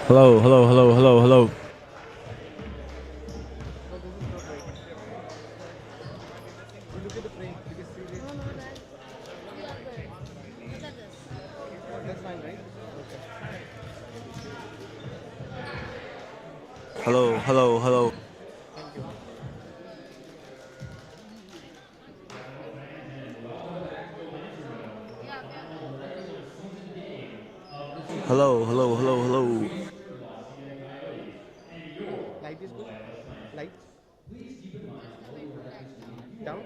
Hello, hello, hello, hello, hello. Hello, hello, hello. Hello, hello, hello, hello. Light is good. Light. Down.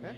Huh?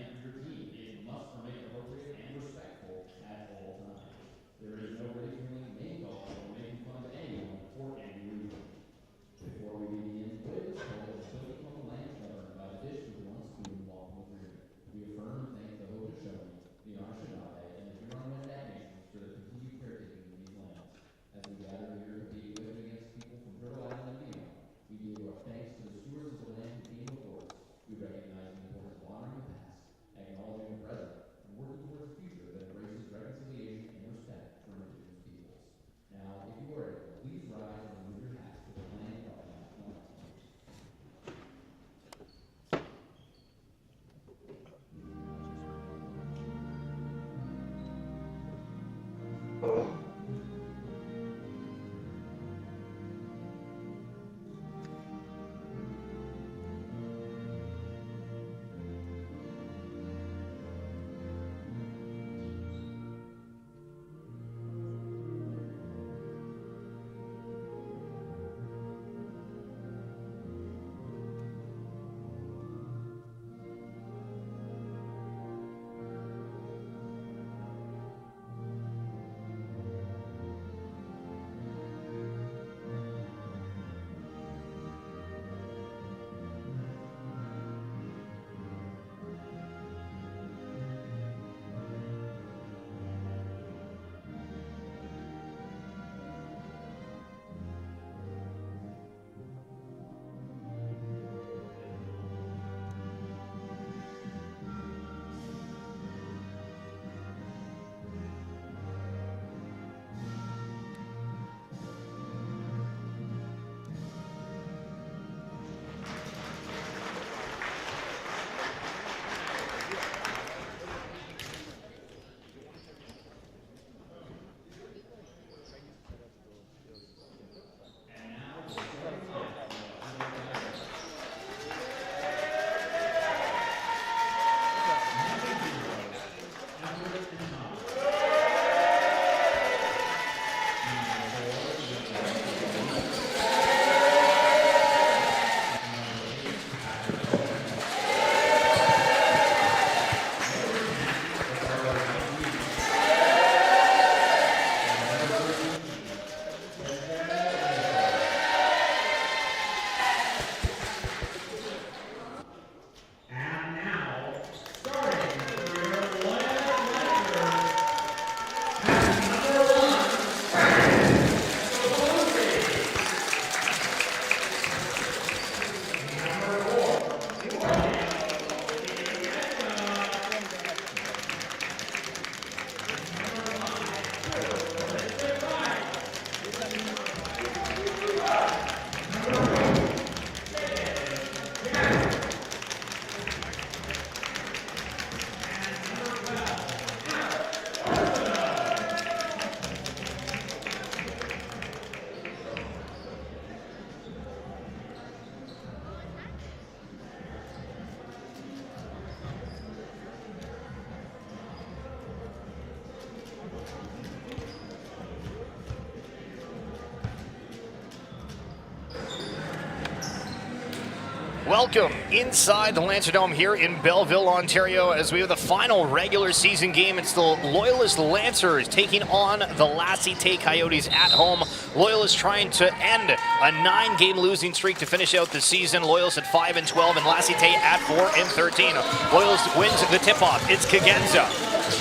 Welcome inside the Lancer Dome here in Belleville, Ontario, as we have the final regular season game. It's the Loyalist Lancers taking on the Cite Coyotes at home. Loyalists trying to end a 9-game losing streak to finish out the season. Loyalists at 5-12 and Cite at 4-13. Loyalist wins the tip-off. It's Kagenza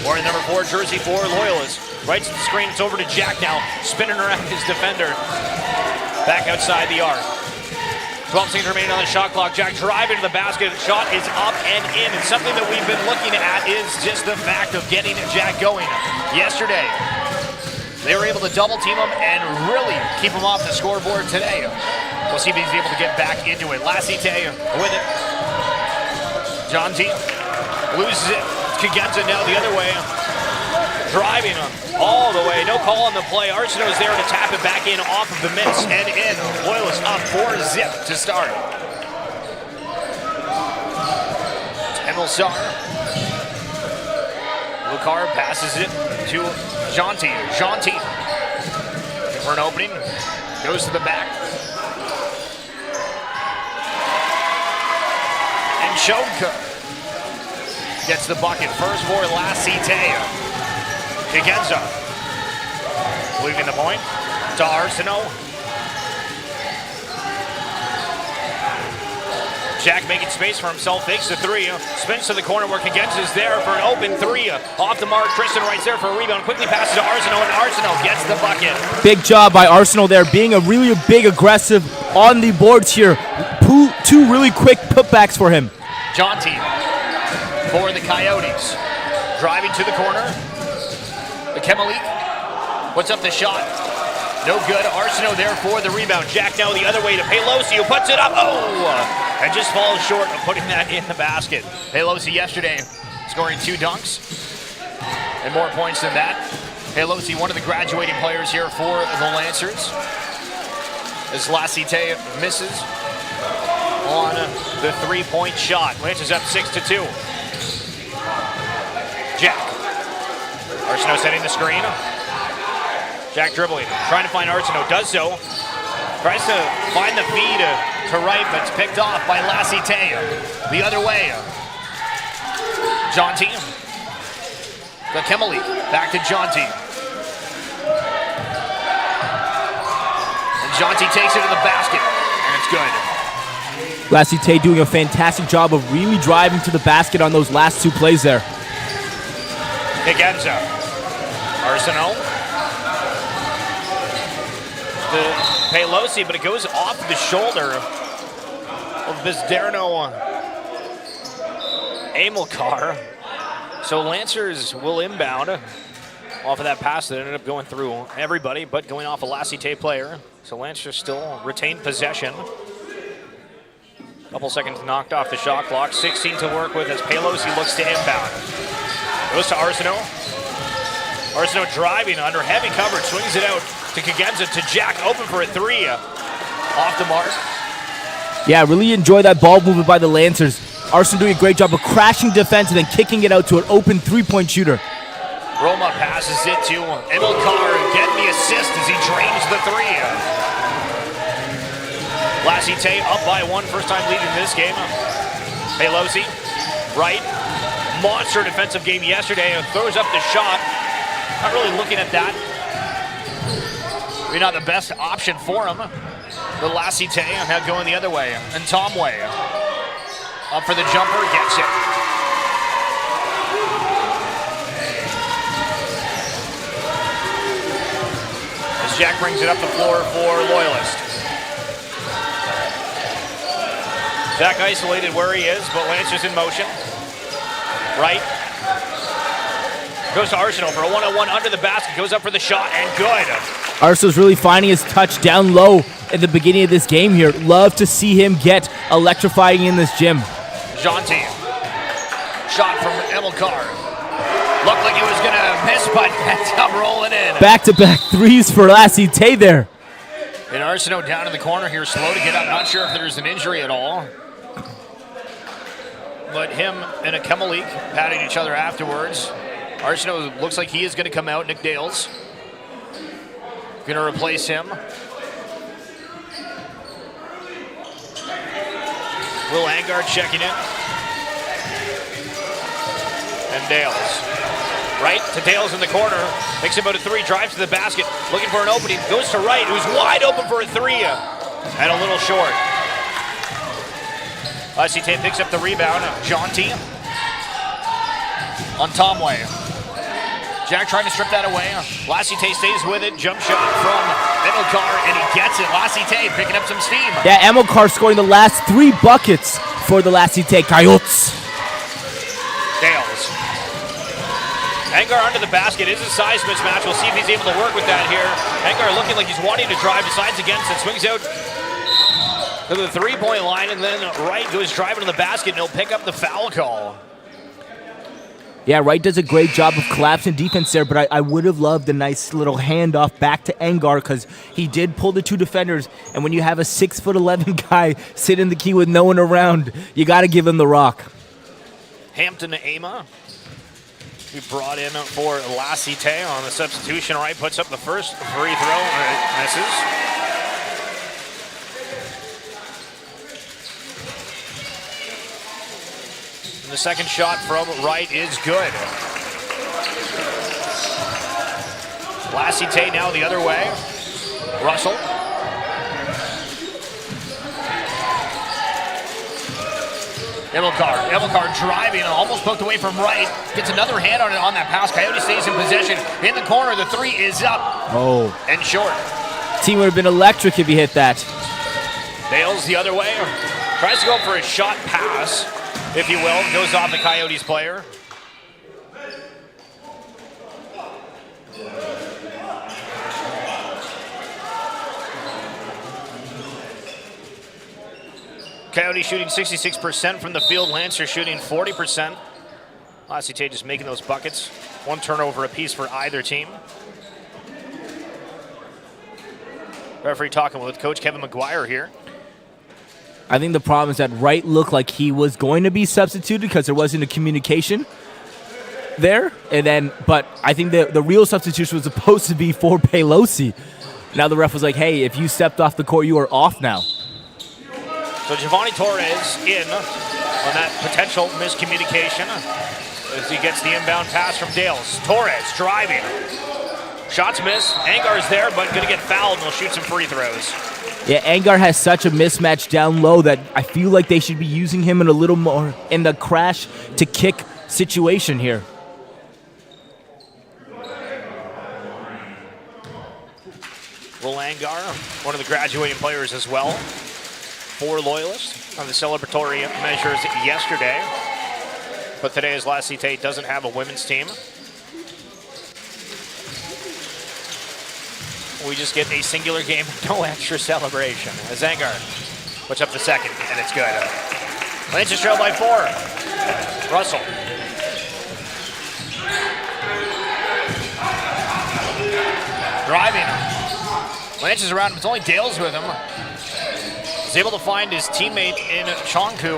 wearing number 4 jersey for Loyalists. Right to the screen, it's over to Jack now, spinning around his defender. Back outside the arc. 12 seconds remaining on the shot clock. Jack driving to the basket. Shot is up and in. And something that we've been looking at is just the fact of getting Jack going. Yesterday, they were able to double team him and really keep him off the scoreboard today. We'll see if he's able to get back into it. Cite with it. John T loses it. Kagenza now the other way. Driving him all the way. No call on the play. Arsenault's there to tap it back in off of the miss and in. Loyalist up 4-0 to start. Emil Sar. Lucar passes it to Jonty. Jonty for an opening. Goes to the back. And Shodka gets the bucket. First for Cite. Kagenza leaving the point to Arsenault. Jack making space for himself, fakes the three, spins to the corner where Kagenza is there for an open three. Off the mark, Tristan Wright's there for a rebound, quickly passes to Arsenault, and Arsenault gets the bucket. Big job by Arsenault there, being a really big aggressive on the boards here. Two really quick putbacks for him. Jonty for the Coyotes. Driving to the corner. Kemalik puts up the shot. No good. Arsenault there for the rebound. Jack now the other way to Pelosi, who puts it up. Oh! And just falls short of putting that in the basket. Pelosi yesterday scoring 2 dunks and more points than that. Pelosi, one of the graduating players here for the Lancers. As Cite misses on the 3-point shot. Lancers up 6-2. Jack. Arsenault setting the screen. Jack dribbling, trying to find Arsenault, does so. Tries to find the feed to right, but it's picked off by Cite. The other way. Jonty. The Kemalik, back to Jonty. And Jonty takes it to the basket, and it's good. Cite doing a fantastic job of really driving to the basket on those last 2 plays there. Kagenza. Arsenault. The Pelosi, but it goes off the shoulder of Bizderno Amilcar. So Lancers will inbound off of that pass that ended up going through everybody, but going off a Cite player. So Lancers still retain possession. Couple seconds knocked off the shot clock. 16 to work with as Pelosi looks to inbound. Goes to Arsenault. Arsenault driving under heavy coverage, swings it out to Kagenza, to Jack, open for a 3. Off the mark. Yeah, really enjoy that ball movement by the Lancers. Arsenault doing a great job of crashing defense and then kicking it out to an open 3-point shooter. Roma passes it to Amilcar, getting the assist as he drains the 3. Cite up by 1, first time leading this game. Pelosi, right. Monster defensive game yesterday, and throws up the shot. Not really looking at that. Maybe not the best option for him. But Cite now going the other way. And Tomway up for the jumper, gets it. As Jack brings it up the floor for Loyalist. Jack isolated where he is, but Lancers in motion. Right. Goes to Arsenault for a 1-on-1 under the basket. Goes up for the shot, and good. Arsenault's really finding his touch down low at the beginning of this game here. Love to see him get electrifying in this gym. Jonty. Shot from Amilcar. Looked like he was going to miss, but ends up rolling in. Back-to-back threes for Cite there. And Arsenault down in the corner here, slow to get up. Not sure if there's an injury at all. But him and a Kemalik patting each other afterwards. Arsenault looks like he is going to come out. Nick Dales going to replace him. Will Angard checking in. And Dales. Right to Dales in the corner. Makes about a 3, drives to the basket. Looking for an opening. Goes to Wright, who's wide open for a 3. And a little short. Cite picks up the rebound. Jonty on Tomway. Jack trying to strip that away. Cite stays with it. Jump shot from Emilcar, and he gets it. Cite picking up some steam. Yeah, Emilcar scoring the last 3 buckets for the Cite Coyotes. Dales. Engar under the basket is a size mismatch. We'll see if he's able to work with that here. Engar looking like he's wanting to drive, decides against it, swings out to the three-point line, and then Wright goes driving to the basket, and he'll pick up the foul call. Yeah, Wright does a great job of collapsing defense there, but I would have loved a nice little handoff back to Engar because he did pull the 2 defenders, and when you have a 6'11" guy sit in the key with no one around, you got to give him the rock. Hampton Ama. We brought in for Cite on the substitution. Wright puts up the first free throw, misses. And the second shot from Wright is good. Cite now the other way. Russell. Emilcar driving, almost poked away from Wright. Gets another hand on it on that pass. Coyote stays in possession. In the corner, the 3 is up. Oh. And short. Team would have been electric if he hit that. Bales the other way. Tries to go for a shot pass, if you will. Goes off the Coyotes player. Coyote shooting 66% from the field. Lancer shooting 40%. Cite just making those buckets. 1 turnover apiece for either team. Referee talking with Coach Kevin McGuire here. I think the problem is that Wright looked like he was going to be substituted because there wasn't a communication there. But I think the real substitution was supposed to be for Pelosi. Now the ref was like, hey, if you stepped off the court, you are off now. So Giovanni Torres in on that potential miscommunication as he gets the inbound pass from Dales. Torres driving. Shots miss. Engar's there, but going to get fouled and will shoot some free throws. Yeah, Engar has such a mismatch down low that I feel like they should be using him in a little more in the crash to kick situation here. Will Engar, one of the graduating players as well for Loyalist on the celebratory measures yesterday. But today, as Cite doesn't have a women's team, we just get a singular game, no extra celebration. As Engar puts up the second, and it's good. Lancers trail by 4. Russell. Driving. Lance is around him. It's only Dales with him. He's able to find his teammate in Chonku.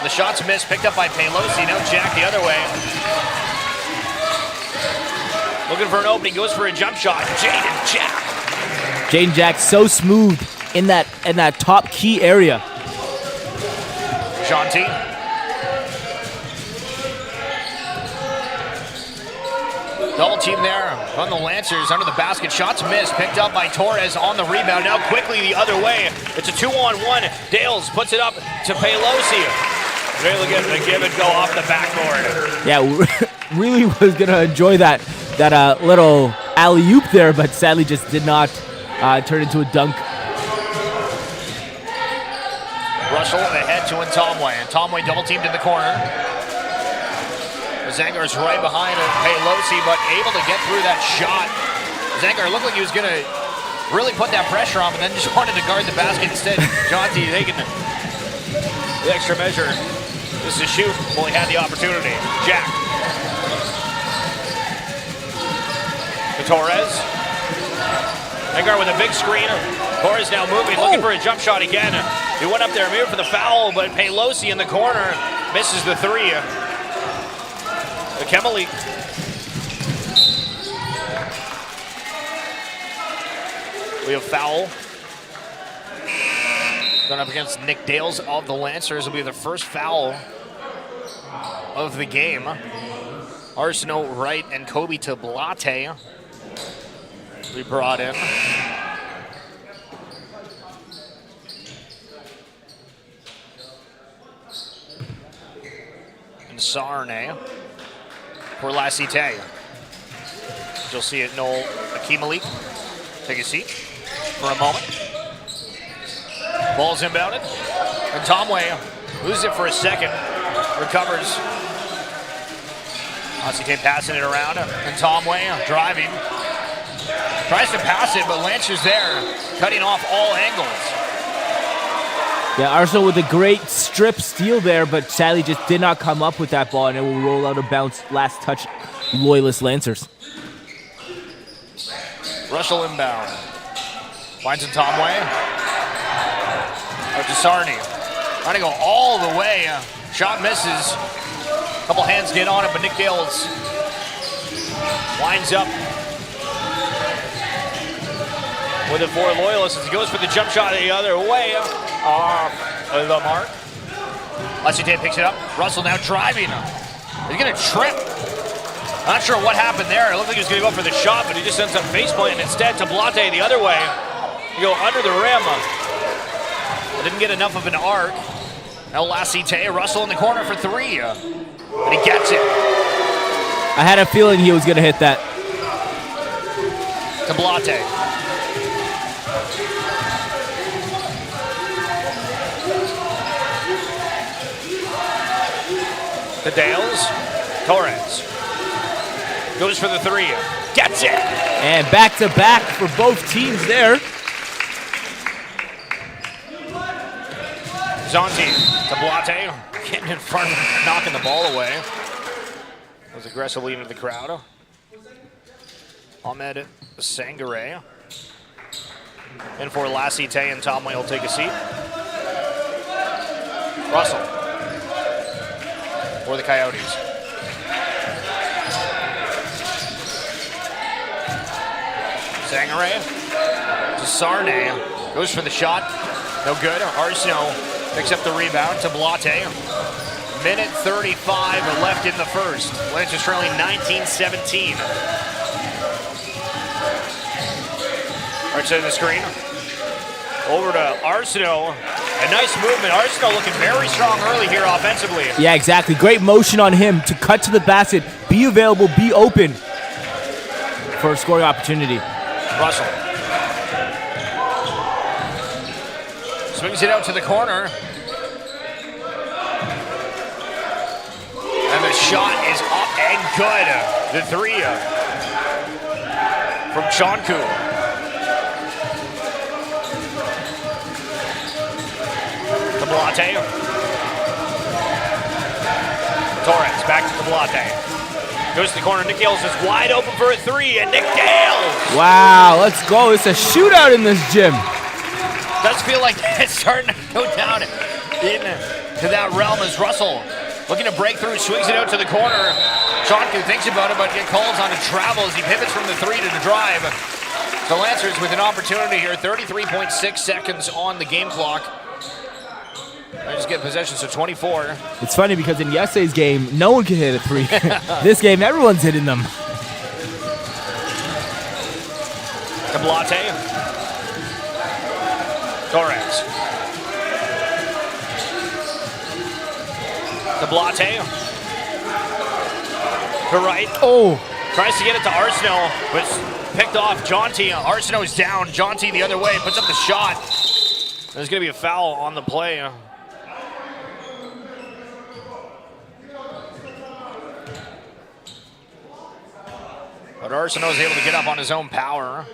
The shot's missed, picked up by Pelosi. Now Jack the other way. Looking for an opening, goes for a jump shot. Jaden Jack. Jaden Jack so smooth in that top key area. Shanti. Double team there on the Lancers under the basket. Shots missed, picked up by Torres on the rebound. Now quickly the other way. It's a 2-on-1. Dales puts it up to Pelosi. Really good to give and go off the backboard. Yeah, really was going to enjoy that little alley-oop there, but sadly just did not turn into a dunk. Russell ahead to Ntomwe. Ntomwe double teamed in the corner. Zangar's right behind Pelosi, but able to get through that shot. Zangar looked like he was going to really put that pressure on, but then just wanted to guard the basket instead. Jonty taking the extra measure. This is a shoot. Well, he had the opportunity. Jack. To Torres. Zangar with a big screen. Torres now moving, looking for a jump shot again. He went up there, maybe for the foul, but Pelosi in the corner misses the 3. Academically. We have foul. Going up against Nick Dales of the Lancers. Will be the first foul of the game. Arsenault Wright and Kobe Tablate we brought in. And Sarne for Cite. You'll see it, Noel Akimalik take a seat for a moment. Ball's inbounded. And Tomway loses it for a second. Recovers. Cite passing it around. And Tomway driving. Tries to pass it, but Lancer's there, cutting off all angles. Yeah, Arsenal with a great strip steal there, but sadly just did not come up with that ball, and it will roll out of bounds. Last touch, Loyalist Lancers. Russell inbound. Finds in Tomway. Desarney trying to go all the way. Shot misses. A couple hands get on it, but Nick Gales winds up with it for Loyalists as he goes for the jump shot the other way. Off the mark. Cite picks it up. Russell now driving. He's going to trip. Not sure what happened there. It looked like he was going to go for the shot, but he just ends up faceplanting instead. Tablate the other way. You go under the rim. Didn't get enough of an arc. Now Cite, Russell in the corner for three. And he gets it. I had a feeling he was going to hit that. Tablate. To Dales. Torres. Goes for the three. Gets it. And back-to-back for both teams there. Zonti. Tablate. Getting in front, knocking the ball away. Was aggressively into the crowd. Ahmed Sangare. And for Cite and Tomway will take a seat. Russell. For the Coyotes. Sangare. Desarnay goes for the shot. No good. Arsenault picks up the rebound. Tablate. Minute 35 left in the first. Lancers trailing 19-17. Right side of the screen. Over to Arsenault. A nice movement. Arsenault looking very strong early here offensively. Yeah, exactly. Great motion on him to cut to the basket, be available, be open for a scoring opportunity. Russell. Swings it out to the corner. And the shot is up and good. The three from Chonku. Tablate. Torres back to Tablate. Goes to the corner. Nick Gales is wide open for a three, and Nick Gales. Wow, let's go. It's a shootout in this gym. Does feel like it's starting to go down into that realm as Russell looking to break through, swings it out to the corner. Chonku thinks about it, but it calls on a travel as he pivots from the three to the drive. The Lancers with an opportunity here, 33.6 seconds on the game clock. I just get possession, so 24. It's funny because in yesterday's game, no one could hit a three. This game, everyone's hitting them. Tablate. Torres. Tablate. To right. Oh. Tries to get it to Arsenault, but it's picked off. Jonty. Arsenault's down. Jonty the other way. Puts up the shot. There's going to be a foul on the play. But Arsenault's able to get up on his own power.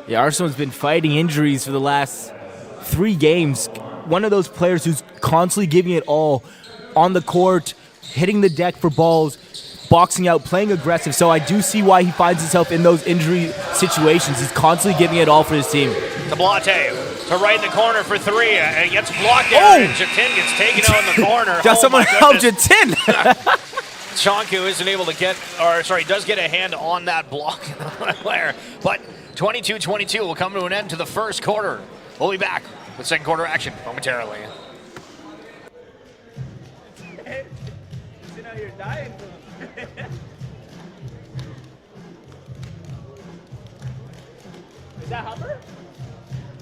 Yeah, Arsenal's been fighting injuries for the last 3 games. One of those players who's constantly giving it all on the court, hitting the deck for balls, boxing out, playing aggressive. So I do see why he finds himself in those injury situations. He's constantly giving it all for his team. Tablate to right in the corner for three, and it gets blocked there, and Jatin gets taken out in the corner. Got someone help Jatin. Chonku isn't able to get, does get a hand on that block player. But 22-22 will come to an end to the first quarter. We'll be back with second quarter action momentarily. You're dying. Is that Humber?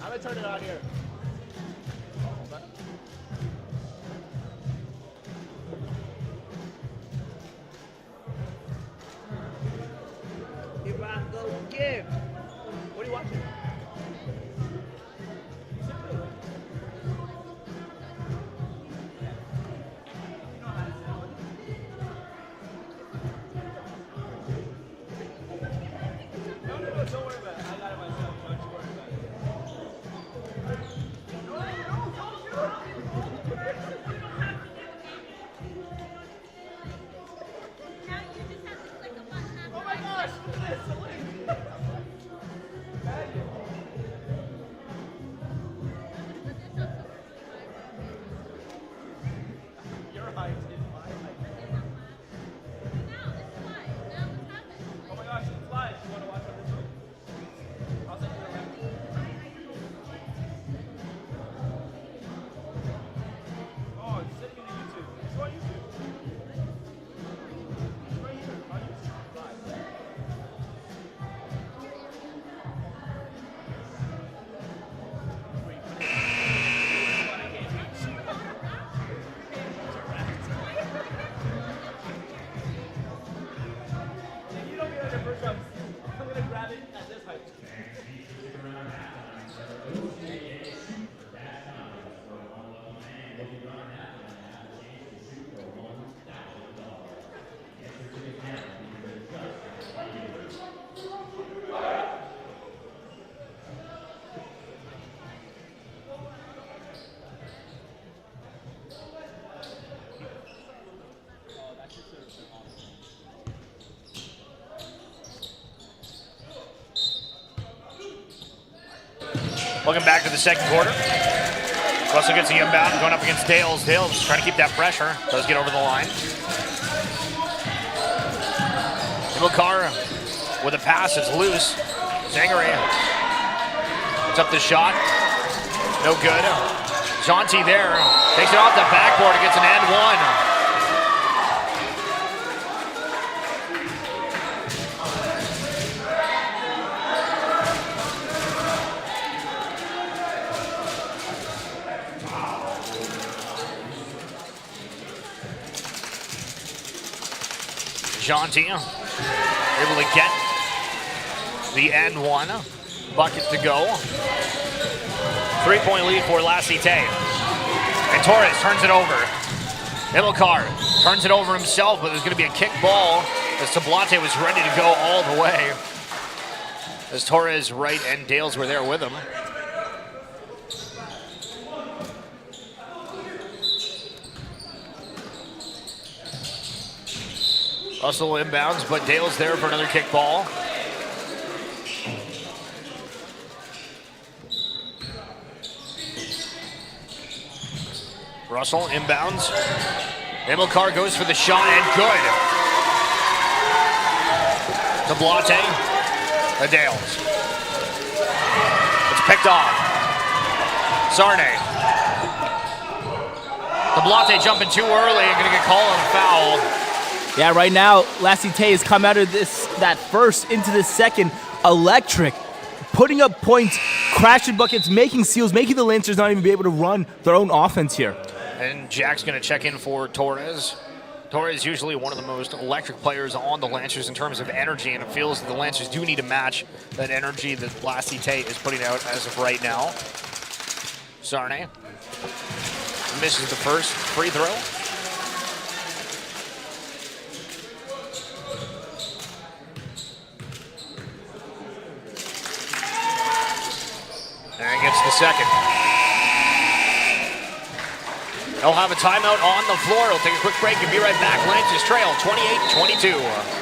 I'm gonna turn it on here. game. What are you watching? No, don't worry about it. I got it myself. Don't you worry about it. Oh my gosh, look at this. The link. Your height is my height. Oh my gosh, it's live. You want to watch on this one? I'll send you a link. Oh, it's sitting in the YouTube. It's on YouTube. It's right here on YouTube. Live. You don't get on your first jump. I'm going to grab it at this height. Welcome back to the second quarter. Russell gets the inbound, going up against Dales. Dales trying to keep that pressure. Does get over the line. Himmelcar with a pass. It's loose. Zangari. It's up the shot. No good. Jonty there. Takes it off the backboard and gets an and one. Jonty able to get the and one. Bucket to go. 3-point lead for La Cite. And Torres turns it over. Himmelcar turns it over himself, but there's going to be a kick ball as Tablate was ready to go all the way. As Torres, Wright, and Dales were there with him. Russell inbounds, but Dale's there for another kick ball. Russell inbounds. Himmelcar goes for the shot and good. To Blate. To Dales. It's picked off. Sarne. To Blate jumping too early and gonna get called on a foul. Yeah, right now, La Cite has come out of that first into the second electric, putting up points, crashing buckets, making steals, making the Lancers not even be able to run their own offense here. And Jack's going to check in for Torres. Torres is usually one of the most electric players on the Lancers in terms of energy, and it feels that the Lancers do need to match that energy that La Cite is putting out as of right now. Sarne misses the first free throw. And gets the second. They'll have a timeout on the floor. We'll take a quick break and be right back. Lancers trail 28-22.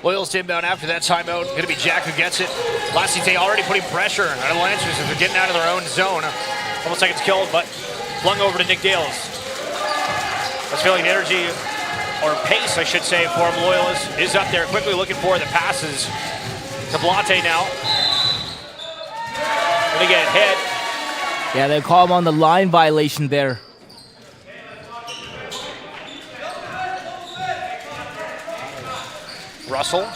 Loyalist inbound after that timeout. Going to be Jack who gets it. Cite already putting pressure on the Lancers as they're getting out of their own zone. Couple seconds killed, but flung over to Nick Dales. That's feeling the energy, or pace, I should say, for Loyalist is up there, quickly looking for the passes to Blate now. Gonna get hit. Yeah, they call him on the line violation there. Russell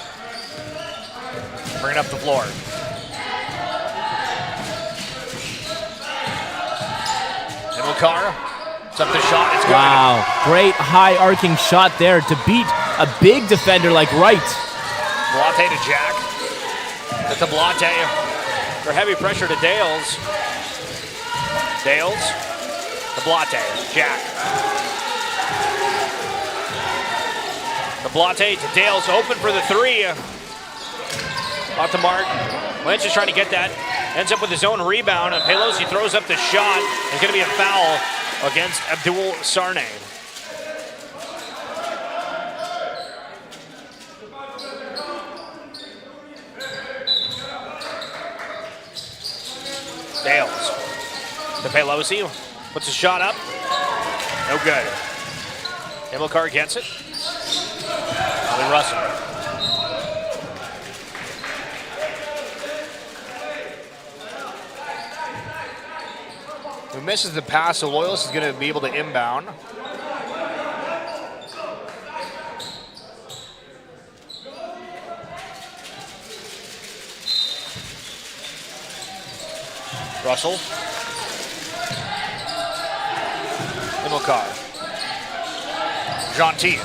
bringing up the floor. Himmelkar, it's up the shot, it's good. Wow, great high arcing shot there to beat a big defender like Wright. Blate to Jack. To Blate. For heavy pressure to Dales. Dales to Blate. Jack. To Blate to Dales, open for the three. Off the mark. Lynch is trying to get that. Ends up with his own rebound, and Pelosi throws up the shot. It's going to be a foul against Abdul Sarnay. Dales to Pelosi. Puts a shot up. No good. Himmelkar gets it. Ollie Russell. Who misses the pass, so Loyalist is going to be able to inbound. Russell. Himmelkar. Gentil.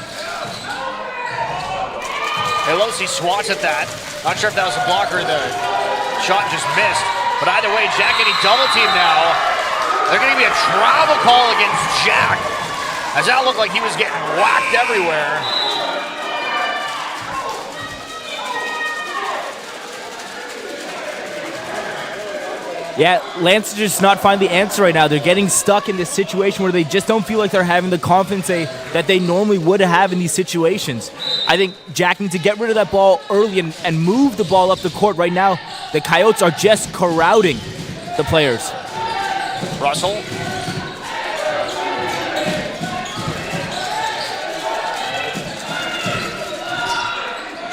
Pelosi swats at that. Not sure if that was a blocker. The shot just missed. But either way, Jack getting double teamed now. There's going to be a travel call against Jack. As that looked like he was getting whacked everywhere. Yeah, Lance just not finding the answer right now. They're getting stuck in this situation where they just don't feel like they're having the confidence that they normally would have in these situations. I think Jack needs to get rid of that ball early and move the ball up the court. Right now, the Coyotes are just crowding the players. Russell.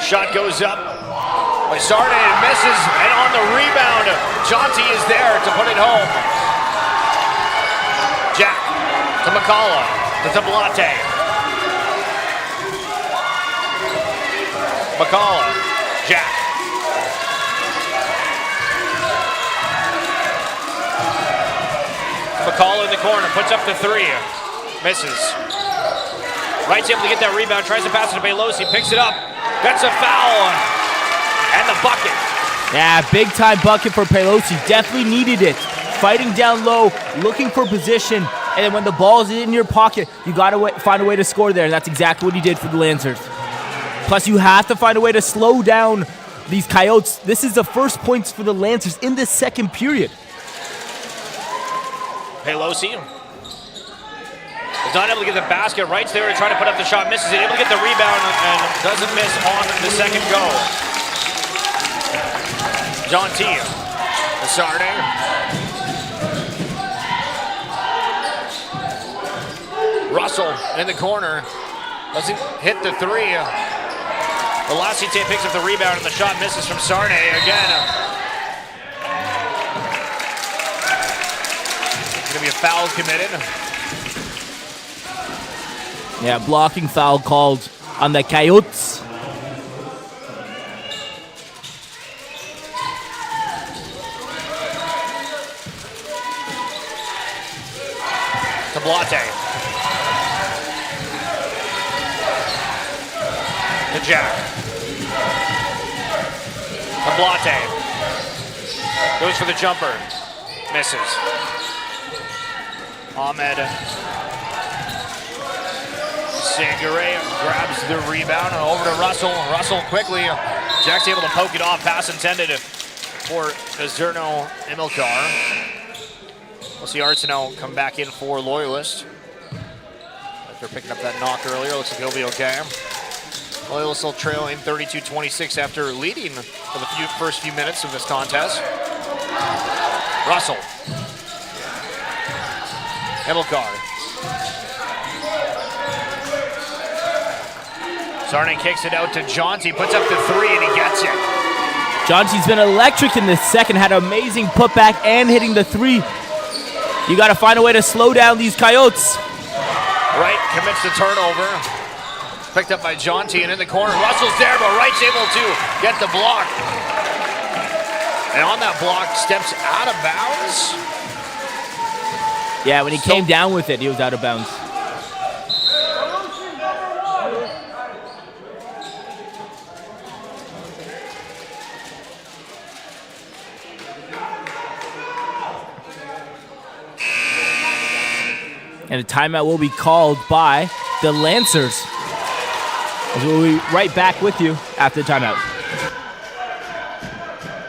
Shot goes up. By Sarnay and misses, and on the rebound, Jonty is there to put it home. Jack to McCullough, to Blate. McCullough, Jack. McCullough in the corner, puts up the three, misses. Wright's able to get that rebound, tries to pass it to Pelosi, picks it up, gets a foul. And the bucket. Yeah, big time bucket for Pelosi. Definitely needed it. Fighting down low, looking for position, and then when the ball's in your pocket, you got to find a way to score there, and that's exactly what he did for the Lancers. Plus, you have to find a way to slow down these Coyotes. This is the first points for the Lancers in this second period. Pelosi is not able to get the basket. Wright's there to try to put up the shot, misses it, able to get the rebound, and doesn't miss on the second go. Gentil, Sarnay. Russell in the corner, doesn't hit the three. Cite picks up the rebound and the shot misses from Sarnay again. Gonna be a foul committed. Yeah, blocking foul called on the Coyotes. To Blate. To Jack. To Blate. Goes for the jumper. Misses. Ahmed Sangare grabs the rebound and over to Russell. Russell quickly. Jack's able to poke it off. Pass intended for Zerno Himmelkar. We'll see Arsenault come back in for Loyalist. After picking up that knock earlier, looks like he'll be okay. Loyalist still trailing 32-26 after leading for the first few minutes of this contest. Russell. Himmelkar. Sarne kicks it out to Jonty, puts up the 3 and he gets it. Jonty's been electric in the second, had an amazing putback and hitting the 3. You got to find a way to slow down these Coyotes. Wright commits the turnover. Picked up by Jonty and in the corner. Russell's there, but Wright's able to get the block. And on that block, steps out of bounds. Yeah, when he came down with it, he was out of bounds. And a timeout will be called by the Lancers. We'll be right back with you after the timeout.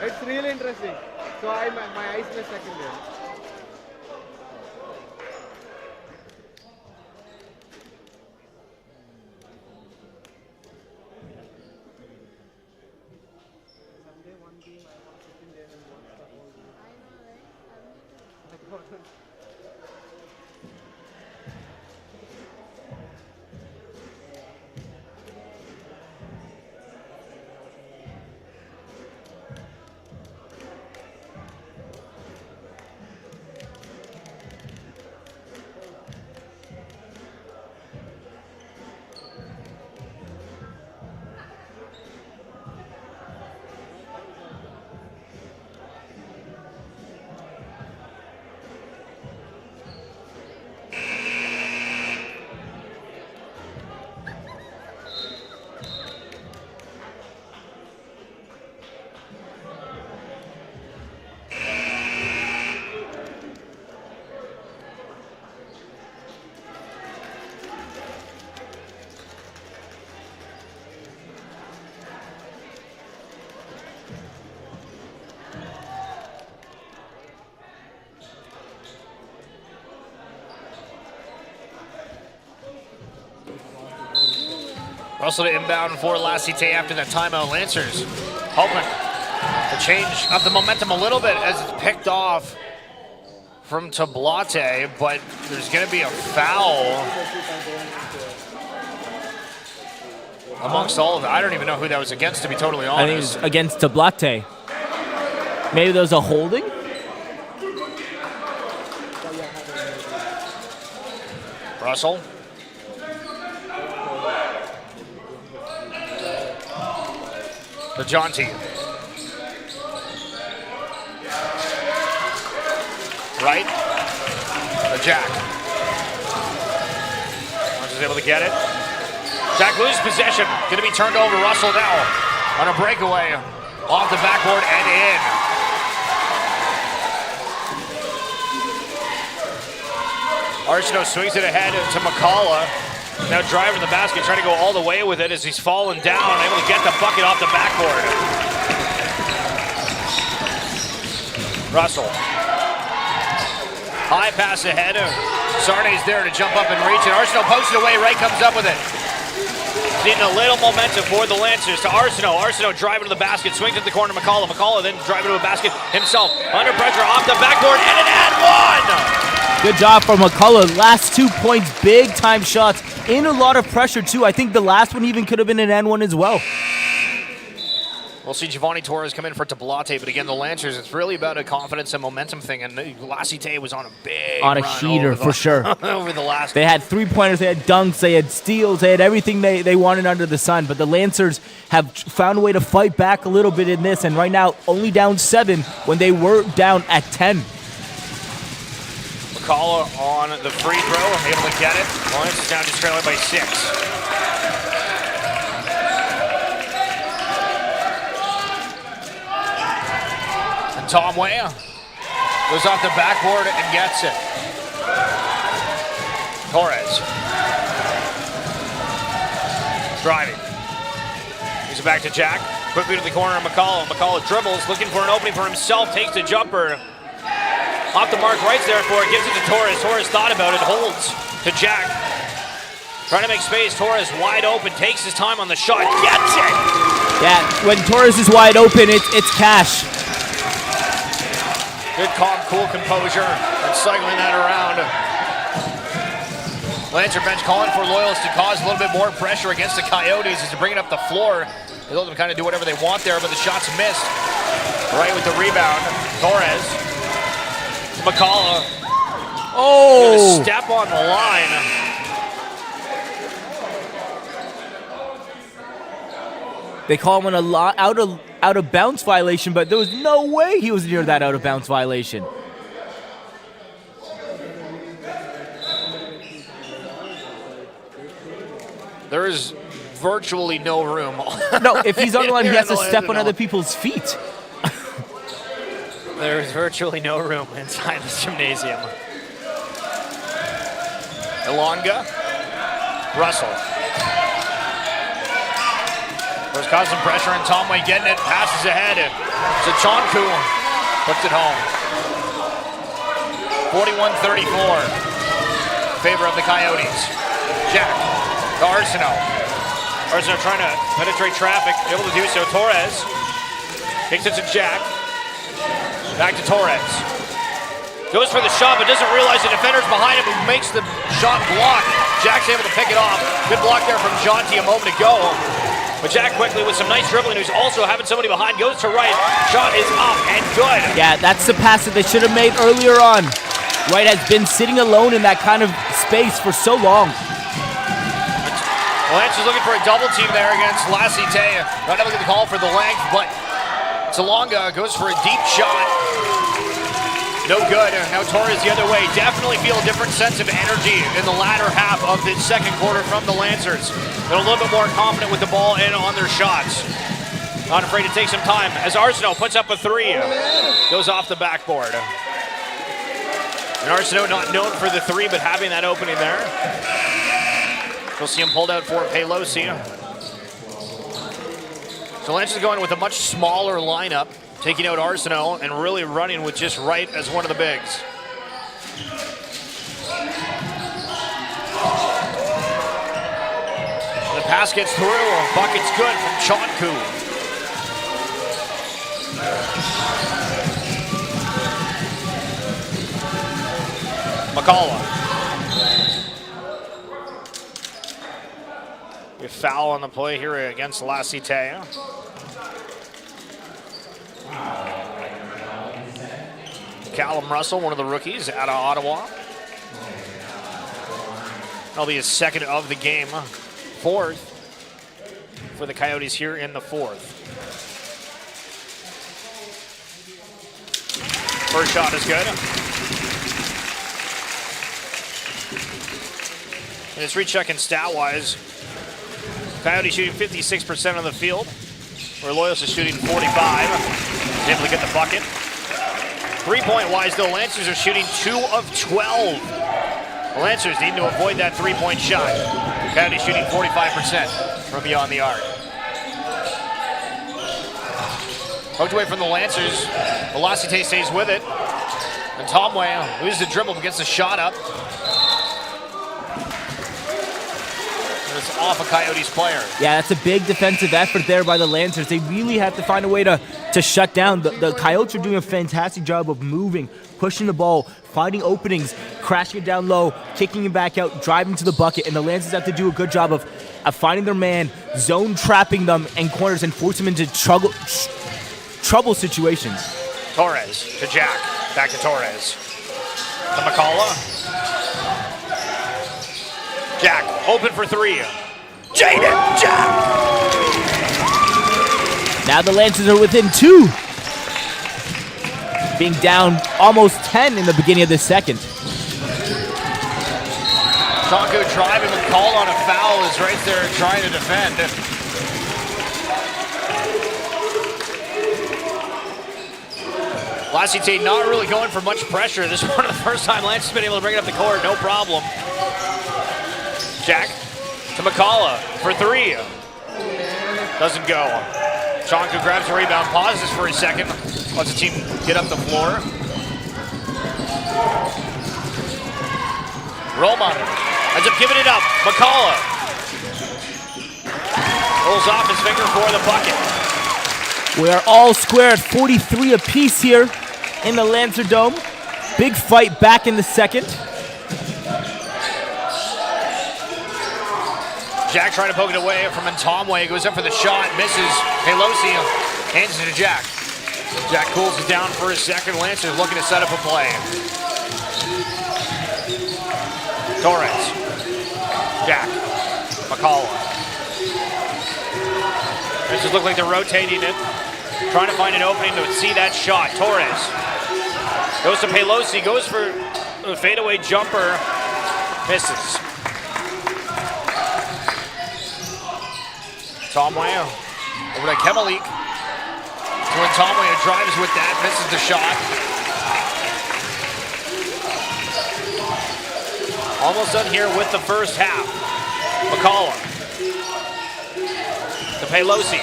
It's really interesting. So my eyes were stuck in there. Someday one game I was sitting there and watch the whole game. Russell to inbound for Cite after that timeout. Lancers hoping to change up the momentum a little bit as it's picked off from Tablate, but there's going to be a foul amongst all of it. I don't even know who that was against, to be totally honest. I think it was against Tablate. Maybe there was a holding? Russell. The Jonty. Right. The Jack. Orange is able to get it. Jack loses possession. Going to be turned over. Russell now on a breakaway. Off the backboard and in. Arsenault swings it ahead to McCullough. Now driving the basket, trying to go all the way with it as he's fallen down, able to get the bucket off the backboard. Russell. High pass ahead. Sarne's there to jump up and reach it. Arsenault pokes it away. Wright comes up with it. Needing a little momentum for the Lancers to Arsenault. Arsenault driving to the basket, swings at the corner. McCullough. McCullough then driving to a basket himself. Under pressure off the backboard and an and one! Good job from McCullough. Last 2 points, big time shots. In a lot of pressure too. I think the last one even could have been an N1 as well. We'll see Giovanni Torres come in for Tablate, but again, the Lancers, it's really about a confidence and momentum thing, and Cite was on a big On a run heater, over the- for sure. over the last... They had 3-pointers, they had dunks, they had steals, they had everything they wanted under the sun. But the Lancers have found a way to fight back a little bit in this, and right now only down 7 when they were down at 10. McCullough on the free throw, able to get it. Lawrence is now just trailing by 6. And Tom Way goes off the backboard and gets it. Torres. Driving. He's back to Jack. Quickly to the corner of McCullough. McCullough dribbles, looking for an opening for himself, takes the jumper. Off the mark, Wright's there for it, gives it to Torres. Torres thought about it, holds to Jack. Trying to make space. Torres wide open. Takes his time on the shot. Gets it. Yeah, when Torres is wide open, it's cash. Good calm, cool composure, and cycling that around. Lancer bench calling for Loyalists to cause a little bit more pressure against the Coyotes as to bring it up the floor. They let them kind of do whatever they want there, but the shot's missed. Right with the rebound. Torres. McCullough. Oh! Step on the line. They call him an out of bounds violation, but there was no way he was near that out of bounds violation. There is virtually no room. No, if he's on the line, he has to step on Lansdowne. other people's feet. There is virtually no room inside this gymnasium. Ilonga. Russell. There's causing pressure on Tomway getting it. Passes ahead. Sachonku puts it home. 41-34. Favor of the Coyotes. Jack to Arsenault. Arsenault trying to penetrate traffic. Able to do so. Torres kicks it to Jack. Back to Torres. Goes for the shot, but doesn't realize the defender's behind him who makes the shot block. Jack's able to pick it off. Good block there from Jonty a moment ago. But Jack quickly with some nice dribbling, who's also having somebody behind, goes to right. Shot is up and good. Yeah, that's the pass that they should have made earlier on. Wright has been sitting alone in that kind of space for so long. Lance is looking for a double team there against Lassie Tay. Not able to get the call for the length, but Salonga goes for a deep shot. No good. Now Torres the other way. Definitely feel a different sense of energy in the latter half of the second quarter from the Lancers. They're a little bit more confident with the ball and on their shots. Not afraid to take some time as Arsenault puts up a three. Goes off the backboard. And Arsenault not known for the three, but having that opening there. We'll see him pulled out for Pelosi. So Lancers going with a much smaller lineup, taking out Arsenault and really running with just Wright as one of the bigs. The pass gets through. Bucket's good from Chonku. McCullough. A foul on the play here against Lassie Tay. Callum Russell, one of the rookies out of Ottawa. That'll be his second of the game. Fourth for the Coyotes here in the fourth. First shot is good. And it's rechecking stat-wise. Coyotes shooting 56% on the field, where Loyalists is shooting 45. He's able to get the bucket. 3-point wise, though, Lancers are shooting 2 of 12. The Lancers need to avoid that 3-point shot. Coyotes shooting 45% from beyond the arc. Poked away from the Lancers. Velocite stays with it. And Tomway loses the dribble, but gets the shot up. It's off a Coyotes player. Yeah, that's a big defensive effort there by the Lancers. They really have to find a way to shut down. The Coyotes are doing a fantastic job of moving, pushing the ball, finding openings, crashing it down low, kicking it back out, driving to the bucket, and the Lancers have to do a good job of finding their man, zone trapping them in corners, and force them into trouble situations. Torres to Jack. Back to Torres. To McCullough. Jack, open for three. Jaden Jack! Now the Lancers are within 2. Being down almost 10 in the beginning of the second. Tonko driving with call on a foul is right there trying to defend. Lassie Tate not really going for much pressure. This is one of the first time Lance has been able to bring it up the court, no problem. Jack to McCullough for three. Doesn't go. Chonku grabs the rebound, pauses for a second, lets the team get up the floor. Roman Ends up giving it up. McCullough pulls off his finger for the bucket. We are all square at 43 apiece here in the Lancer Dome. Big fight back in the second. Jack trying to poke it away from Ntomwe. Goes up for the shot, misses. Pelosi hands it to Jack. Jack cools it down for a second. Lancers looking to set up a play. Torres. Jack. McCullough. Lancers look like they're rotating it. Trying to find an opening to see that shot. Torres goes to Pelosi, goes for a fadeaway jumper, misses. Ntomwe over to Kemalik. So Ntomwe drives with that, misses the shot. Almost done here with the first half. McCullough to Pelosi.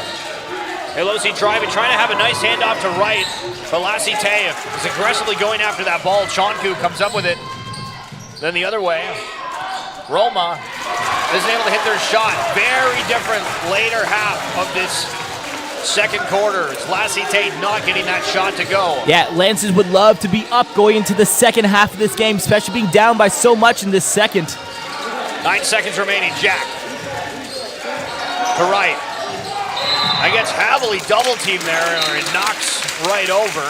Pelosi driving, trying to have a nice handoff to right, but Lassie Tay is aggressively going after that ball. Chonku comes up with it. Then the other way, Roma isn't able to hit their shot. Very different later half of this second quarter. It's Lassie Tate not getting that shot to go. Yeah, Lancers would love to be up going into the second half of this game, especially being down by so much in this second. 9 seconds remaining. Jack to right. I guess Havili double team there, or it knocks right over.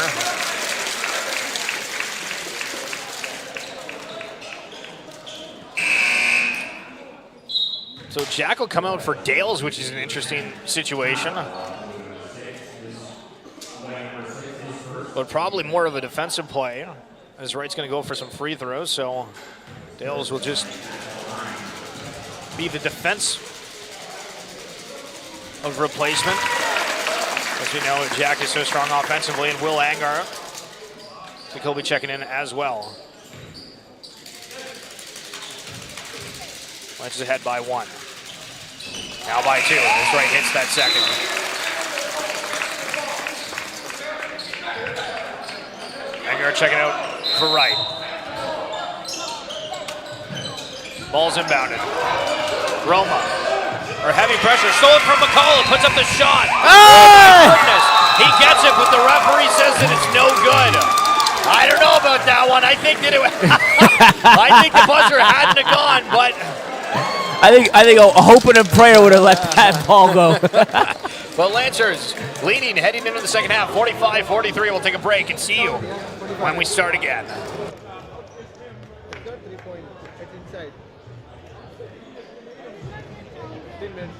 So Jack will come out for Dales, which is an interesting situation. But probably more of a defensive play, as Wright's going to go for some free throws, so Dales will just be the defense of replacement. As we know, Jack is so strong offensively, and Will Angar, I think he'll be checking in as well. Lancers ahead by 1. Now by 2. This Wright hits that second. Angar checking out for Wright. Ball's inbounded. Roma. Or heavy pressure, stolen from McCullough, puts up the shot. Oh my goodness, he gets it, but the referee says that it's no good. I don't know about that one. I think that I think the buzzer hadn't have gone, but I think a hope and a prayer would have let that ball go. But Lancers leading, heading into the second half, 45-43. We'll take a break and see you when we start again. It's got 3 points. It's inside. 15 minutes.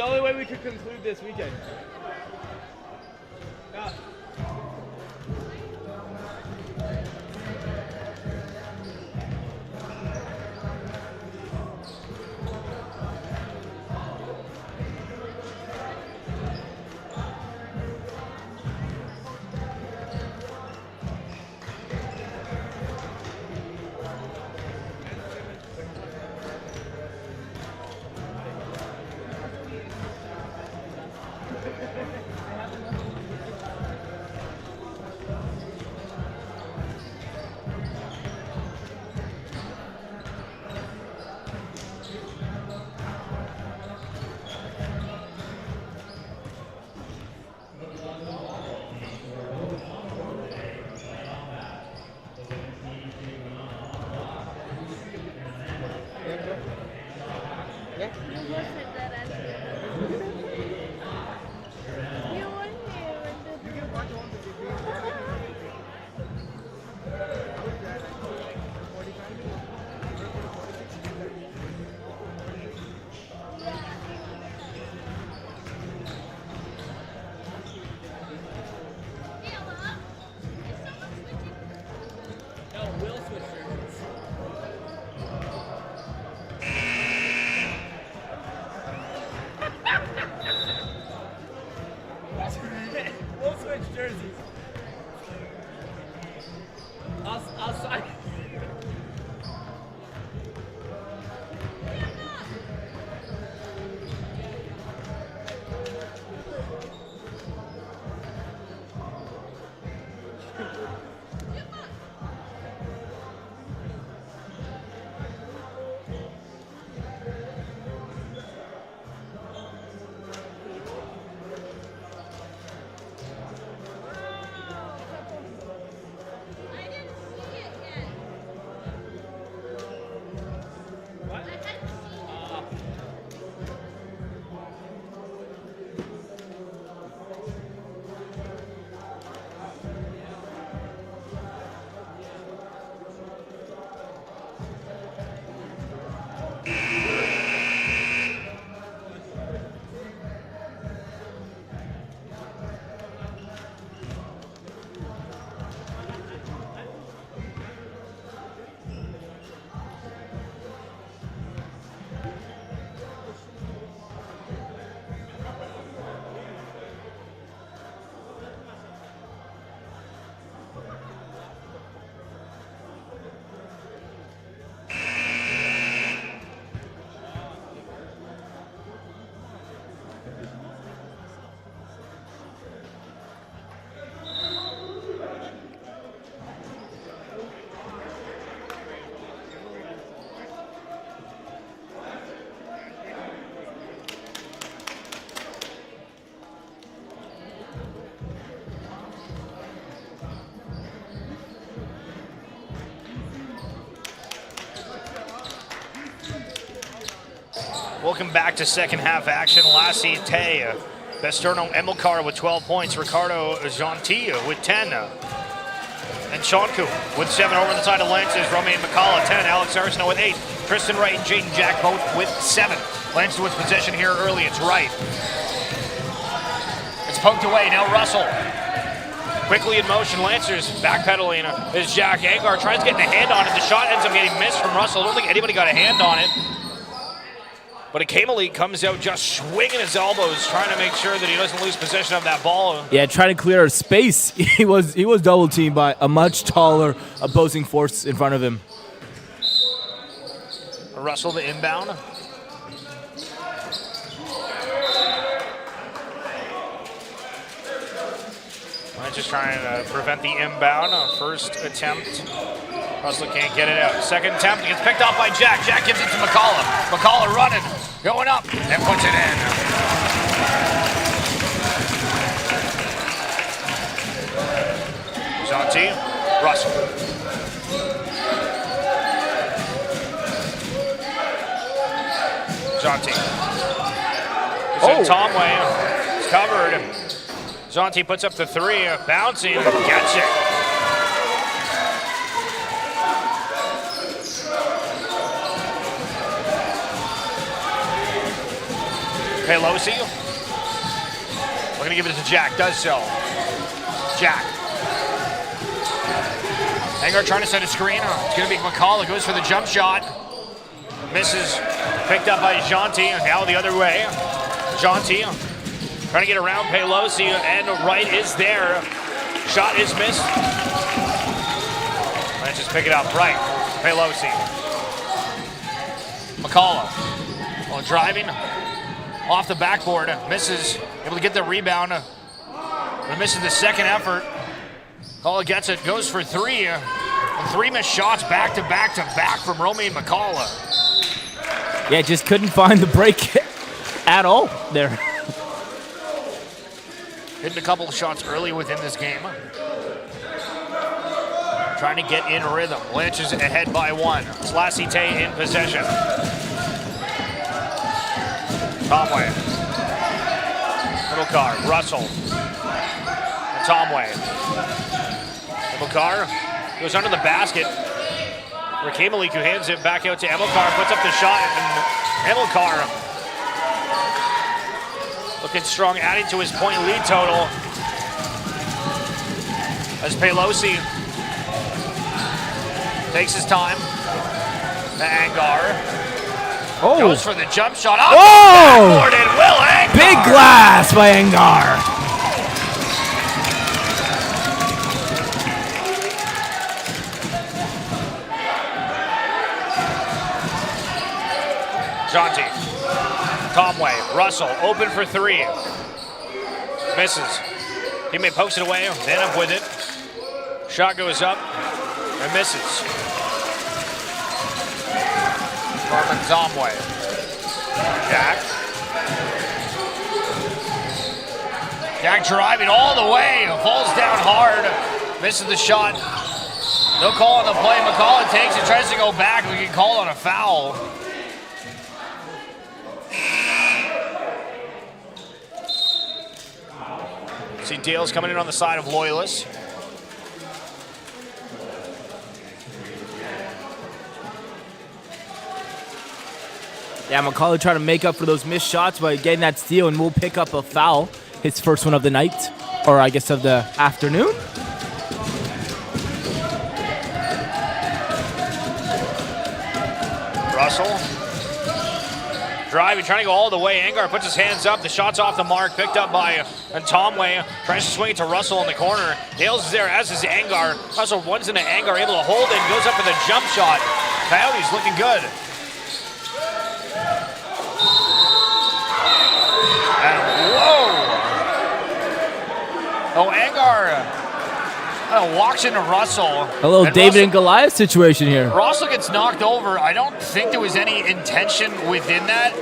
the only way we could conclude this weekend. We'll switch jerseys. I'll sign. Welcome back to second half action. Lassie Tay, Besterno Emilcar with 12 points, Ricardo Gentil with 10. And Shonku with 7 over the side of Lancers, Romain McCullough 10, Alex Arsenault with 8, Tristan Wright and Jaden Jack both with 7. Lancers with possession here early, it's Wright. It's poked away, now Russell. Quickly in motion, Lancers backpedaling as Jack Agar tries to get a hand on it. The shot ends up getting missed from Russell. I don't think anybody got a hand on it. But academically comes out just swinging his elbows, trying to make sure that he doesn't lose possession of that ball. Yeah, trying to clear space. He was double teamed by a much taller opposing force in front of him. Russell the inbound. Just trying to prevent the inbound. First attempt. Russell can't get it out. Second attempt, it gets picked off by Jack. Jack gives it to McCullough. McCullough running, going up, and puts it in. Gentil, Russell. Gentil. It's Tomway. It's covered. Gentil puts up the 3, bouncing, gets it. Pelosi. We're gonna give it to Jack, does so. Jack. Angar trying to set a screen. It's gonna be McCullough, goes for the jump shot. Misses, picked up by Jonty, now the other way. Jonty trying to get around Pelosi, and right is there. Shot is missed. Let's just pick it up, right. Pelosi. McCullough, while driving off the backboard, misses, able to get the rebound, but misses the second effort. McCullough gets it, goes for three, and three missed shots back to back from Romaine McCullough. Yeah, just couldn't find the break at all there. Hitting a couple of shots early within this game. Trying to get in rhythm. Lynch is ahead by one. Cite in possession. Tomway. Middle car. Russell. And Tomway. Middle car goes under the basket. Rakemalik, who hands it back out to Emilcar, puts up the shot, and Emilcar looking strong, adding to his point lead total. As Pelosi takes his time. To Angar. Oh. Goes for the jump shot. Off Oh! the backboard, and Will Angar. Big glass by Angar. Jonty. Tomway. Russell open for three. Misses. Teammate pokes it away. Then up with it. Shot goes up and misses. Marvin Tomway. Jack. Jack driving all the way. Falls down hard. Misses the shot. No call on the play. McCullough takes it. Tries to go back. We get called on a foul. See Dale's coming in on the side of Loyalist. Yeah, McCullough trying to make up for those missed shots by getting that steal, and will pick up a foul. His first one of the night, or I guess of the afternoon. Russell. Driving, trying to go all the way. Angar puts his hands up. The shot's off the mark. Picked up by Tomway. Tries to swing it to Russell in the corner. Dales is there, as is Angar. Russell runs into Angar, able to hold it, and goes up for the jump shot. Coyotes looking good. And whoa! Oh, Angar walks into Russell. A little David and Goliath situation here. Russell gets knocked over. I don't think there was any intention within that.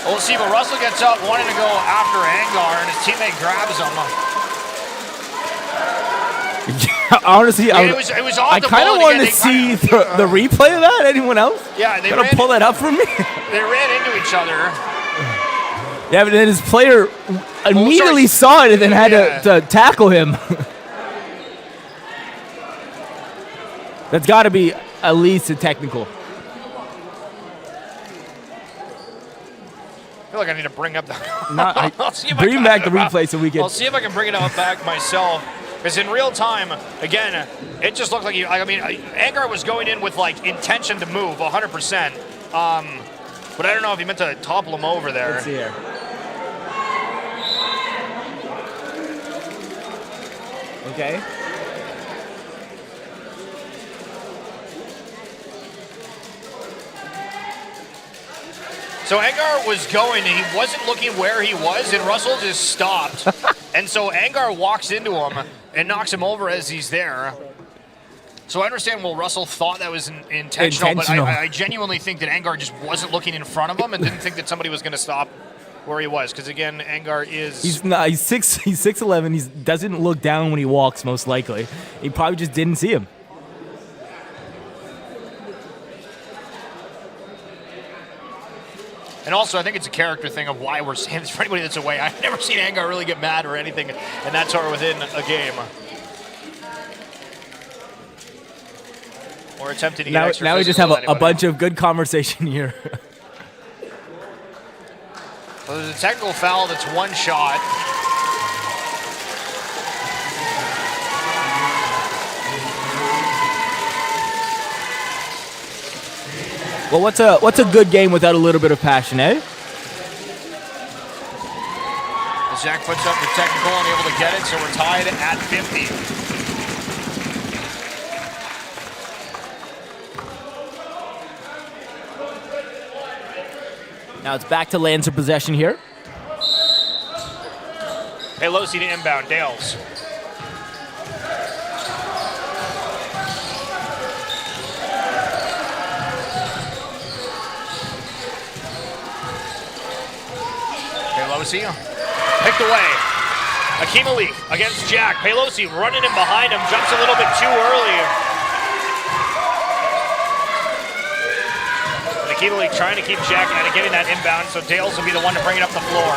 We'll see, but Russell gets up, wanting to go after Angar, and his teammate grabs him. Yeah, honestly, it was off I the kind of ball wanted to again. see the replay of that. Anyone else? Yeah, they Gonna pull that up for me? They ran into each other. Yeah, but then his player immediately saw it and then had to tackle him. That's got to be at least a technical. I feel like I need to bring up the. Bring back the replay so we can. I'll see if I can bring it up back myself. Because in real time, again, it just looked like Angar was going in with like intention to move 100%. But I don't know if he meant to topple him over there. Let's see here. Okay. So Angar was going, and he wasn't looking where he was, and Russell just stopped. And so Angar walks into him and knocks him over as he's there. So I understand, Russell thought that was intentional, but I genuinely think that Angar just wasn't looking in front of him and didn't think that somebody was going to stop where he was. Because again, Angar is... He's 6'11". He doesn't look down when he walks, most likely. He probably just didn't see him. And also, I think it's a character thing of why we're saying this for anybody that's away. I've never seen Angar really get mad or anything, and that's sort of within a game. Or attempting to get extra now we just have physical with a anybody. bunch of good conversation here. Well, there's a technical foul that's one shot. Well, what's a good game without a little bit of passion, eh? Jack puts up the technical, unable to get it, so we're tied at 50. Now it's back to Lancer possession here. Pelosi to inbound, Dales. Pelosi picked away. academically against Jack. Pelosi running in behind him, jumps a little bit too early. academically trying to keep Jack out of getting that inbound, so Dales will be the one to bring it up the floor.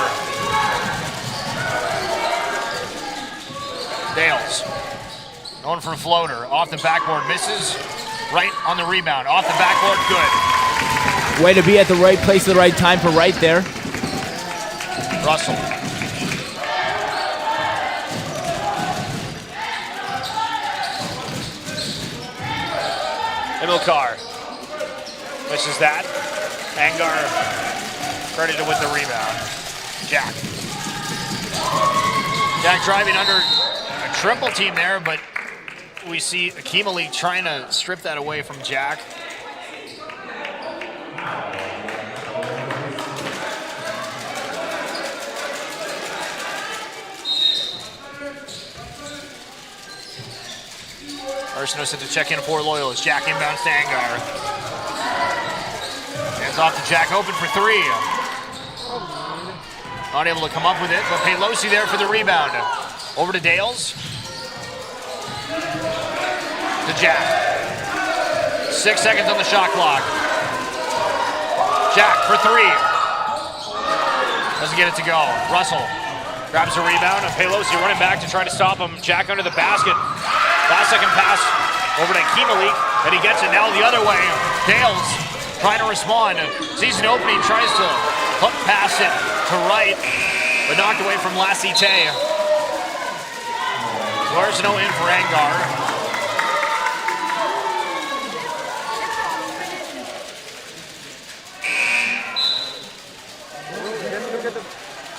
Dales going for a floater, off the backboard, misses, right on the rebound, off the backboard, good. Way to be at the right place at the right time for right there. Russell. Emilcar misses that. Angar credited with the rebound. Jack. Jack driving under a triple team there, but we see academically trying to strip that away from Jack. Arsenault set to check in for Loyalist. Jack inbounds to Angar. Hands off to Jack, open for three. Not able to come up with it, but Pelosi there for the rebound. Over to Dales. To Jack. 6 seconds on the shot clock. Jack for three. Doesn't get it to go. Russell grabs a rebound, and Pelosi running back to try to stop him. Jack under the basket. Last second pass over to academically, and he gets it now the other way. Dales trying to respond. Sees an opening, tries to hook past it to right, but knocked away from Cite. Arsenault in for Angar. Just look at the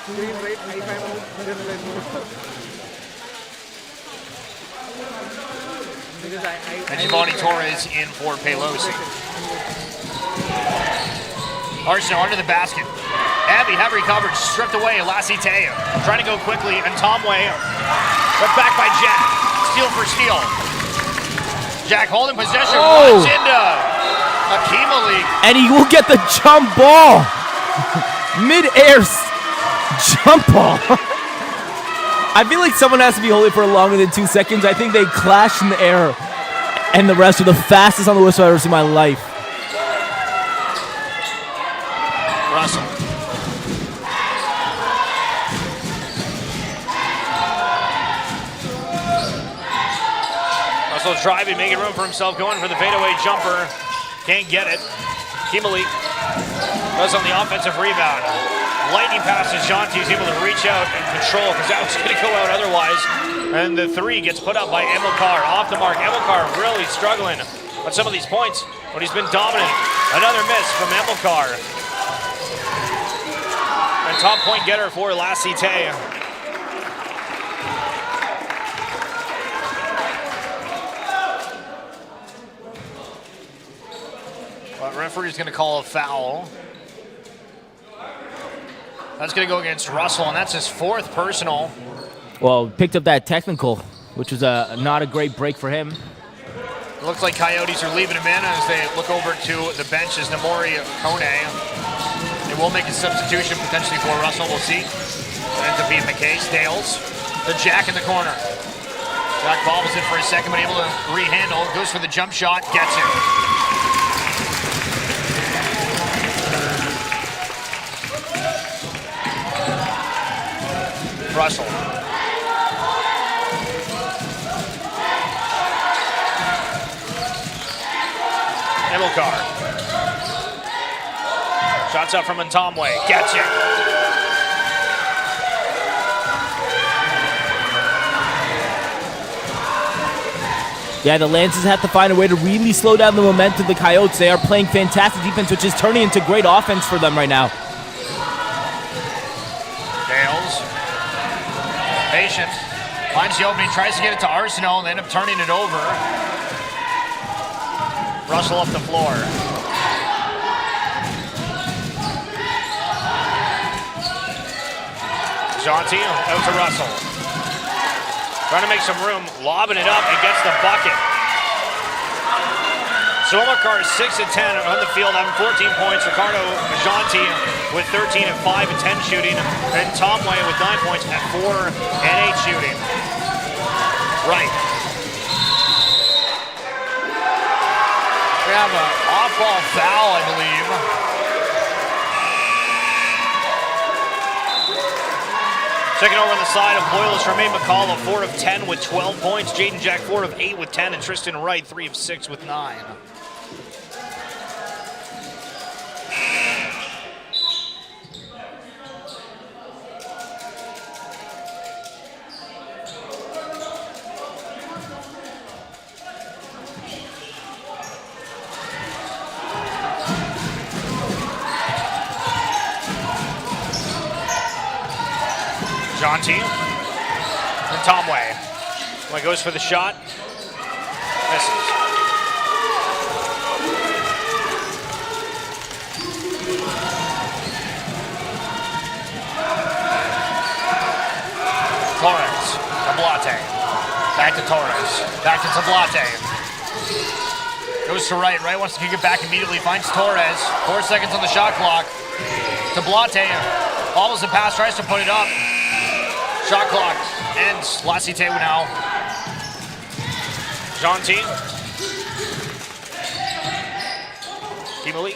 screen right. If I'm just like because And Giovanni Torres in for Pelosi. Arsenault under the basket. Abby have recovered, stripped away. Cite trying to go quickly, and Tomway but back by Jack. Steal for steal. Jack holding possession, runs into academically. And he will get the jump ball. Mid-air jump ball. I feel like someone has to be holding for longer than 2 seconds. I think they clashed in the air, and the rest are the fastest on the whistle I've ever seen in my life. Russell. Russell's driving, making room for himself, going for the fadeaway jumper. Can't get it. Kimberly goes on the offensive rebound. Lightning pass to Shanti, is able to reach out and control because that was going to go out otherwise. And the three gets put up by Emilcar. Off the mark. Emilcar really struggling on some of these points, but he's been dominant. Another miss from Emilcar. And top point getter for Cite. Well, referee's going to call a foul. That's going to go against Russell, and that's his fourth personal. Well, picked up that technical, which was not a great break for him. It looks like Coyotes are leaving him in as they look over to the bench as Namori Kone. They will make a substitution potentially for Russell. We'll see. That ends up being the case. Dales, the Jack in the corner. Jack bobbles it for a second, but able to rehandle. Goes for the jump shot, gets it. Russell. Emilcar. Shots up from Ntomwe. Gets it. Yeah, the Lancers have to find a way to really slow down the momentum of the Coyotes. They are playing fantastic defense, which is turning into great offense for them right now. Dales. Patient. Finds the opening, tries to get it to Arsenault, and they end up turning it over. Russell up the floor. Jonty out to Russell. Trying to make some room, lobbing it up and gets the bucket. Somakar is 6 of 10 on the field, having 14 points. Ricardo Jonty with 13 at 5 and 10 shooting. And Tomway with 9 points at 4 and 8 shooting. Right. We have an off-ball foul, I believe. Checking over on the side of Loyalist, Romain McCall, 4 of 10 with 12 points. Jaden Jack, 4 of 8 with 10. And Tristan Wright, 3 of 6 with 9. Jonty and Tomway. Tomway goes for the shot. Misses. Torres. Tablate. Back to Torres. Back to Tablate. Goes to Wright. Wright wants to kick it back immediately. Finds Torres. 4 seconds on the shot clock. Tablate. Bobbles the pass. Tries to put it up. Shot clock ends. Cite now. Jonty. Kimberly.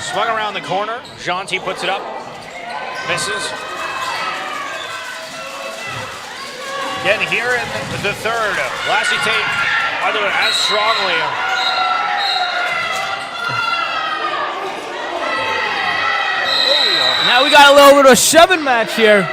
Swung around the corner. Jonty puts it up. Misses. Getting here in the third. Cite either as strongly. Now we got a little bit of a shoving match here.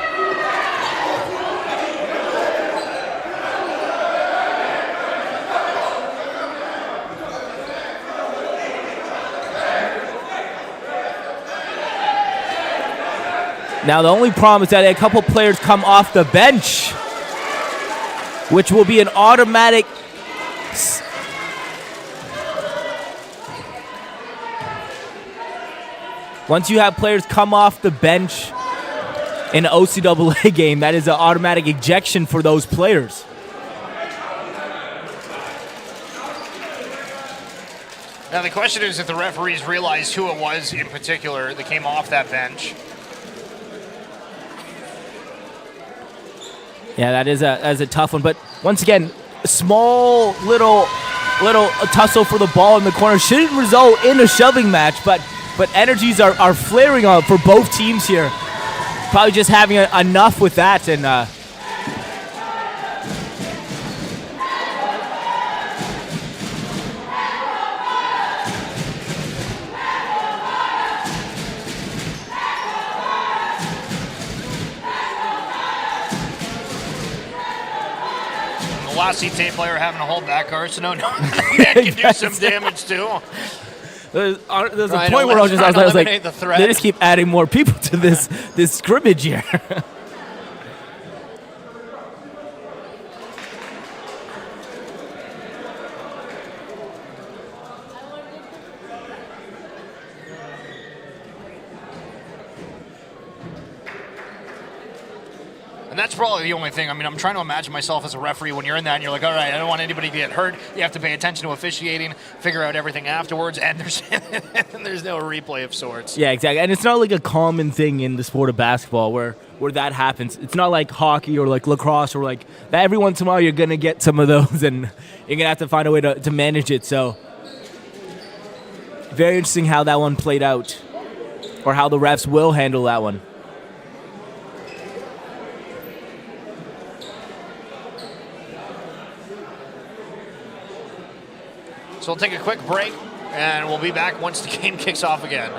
Now the only problem is that a couple players come off the bench, which will be an automatic once you have players come off the bench in an OCAA game, that is an automatic ejection for those players. Now the question is if the referees realized who it was in particular that came off that bench. Yeah, that is a tough one. But once again, a small little tussle for the ball in the corner shouldn't result in a shoving match. But energies are flaring up for both teams here. Probably just having enough with that and. Last Cite player having a hold back, Arsenault. No, man can do some damage too. There's a point where I was like, they just keep adding more people to this scrimmage here. And that's probably the only thing. I mean, I'm trying to imagine myself as a referee when you're in that and you're like, all right, I don't want anybody to get hurt. You have to pay attention to officiating, figure out everything afterwards, and there's no replay of sorts. Yeah, exactly. And it's not like a common thing in the sport of basketball where that happens. It's not like hockey or like lacrosse or like that. Every once in a while you're going to get some of those and you're going to have to find a way to manage it. So very interesting how that one played out or how the refs will handle that one. So we'll take a quick break, and we'll be back once the game kicks off again.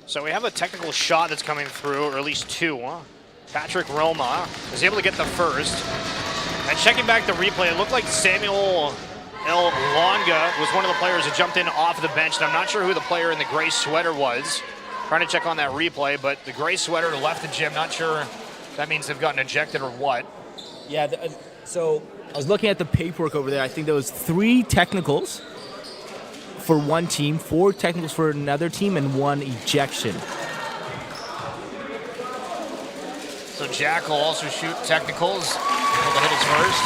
So we have a technical shot that's coming through, or at least two. Patrick Roma was able to get the first. And checking back the replay, it looked like Samuel El Longa was one of the players that jumped in off the bench. And I'm not sure who the player in the gray sweater was. Trying to check on that replay, but the gray sweater left the gym. Not sure if that means they've gotten ejected or what. Yeah, so I was looking at the paperwork over there. I think there was 3 technicals for one team, 4 technicals for another team, and 1 ejection. So Jack will also shoot technicals. Able to hit his first.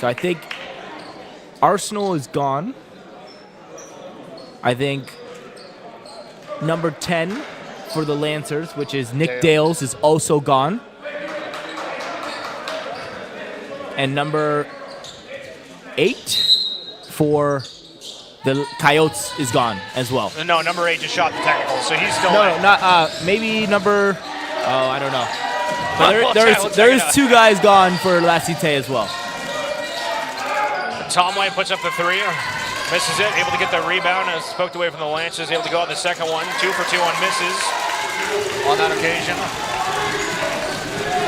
So I think Arsenal is gone. I think number 10 for the Lancers, which is Nick Dales, is also gone. And number 8 for the Coyotes is gone as well. No, number 8 just shot the technical, so he's still No, in. not maybe number. Oh, I don't know. But there is 2 guys gone for La Cite as well. Tom White puts up the 3, misses it, able to get the rebound, as poked away from the Lancers, able to go on the second one, 2 for 2 on misses on that occasion.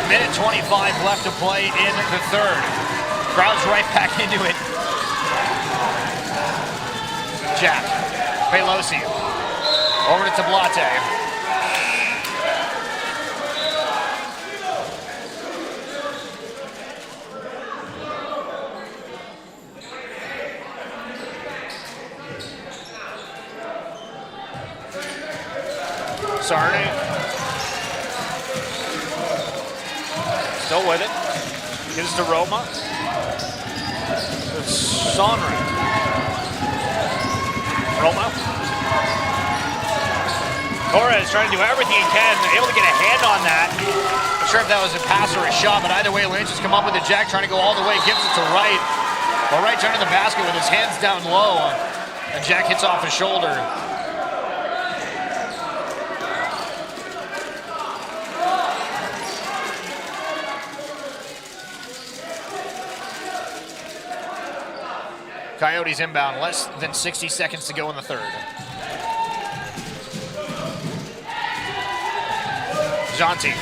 Minute 25 left to play in the third. Crowd's right back into it. Jack, Pelosi, over to Tablate. Sarney. Still with it. Gives to Roma. Sonry. Roma. Torres trying to do everything he can. Able to get a hand on that. Not sure if that was a pass or a shot, but either way, Lynch has come up with a Jack trying to go all the way. Gives it to Wright. Well, Wright's under the basket with his hands down low. And Jack hits off his shoulder. Coyotes inbound, less than 60 seconds to go in the third. Jonty.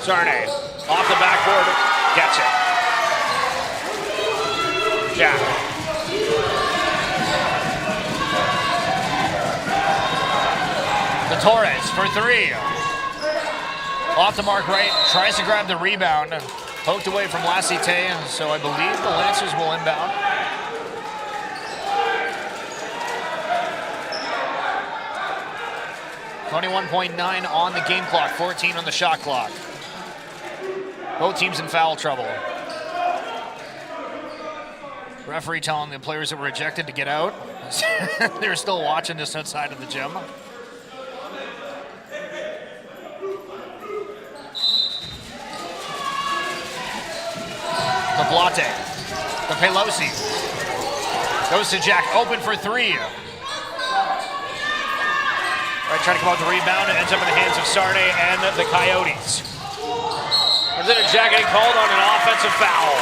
Sarney, off the backboard, gets it. Jack. Torres for 3. Off the mark right, tries to grab the rebound. Poked away from La Cite, so I believe the Lancers will inbound. .9 on the game clock, 14 on the shot clock. Both teams in foul trouble. Referee telling the players that were ejected to get out. They're still watching just outside of the gym. The Blate, the Pelosi, goes to Jack, open for 3. Right, trying to come out with the rebound, and ends up in the hands of Sarne and the Coyotes. And then Jack getting called on an offensive foul.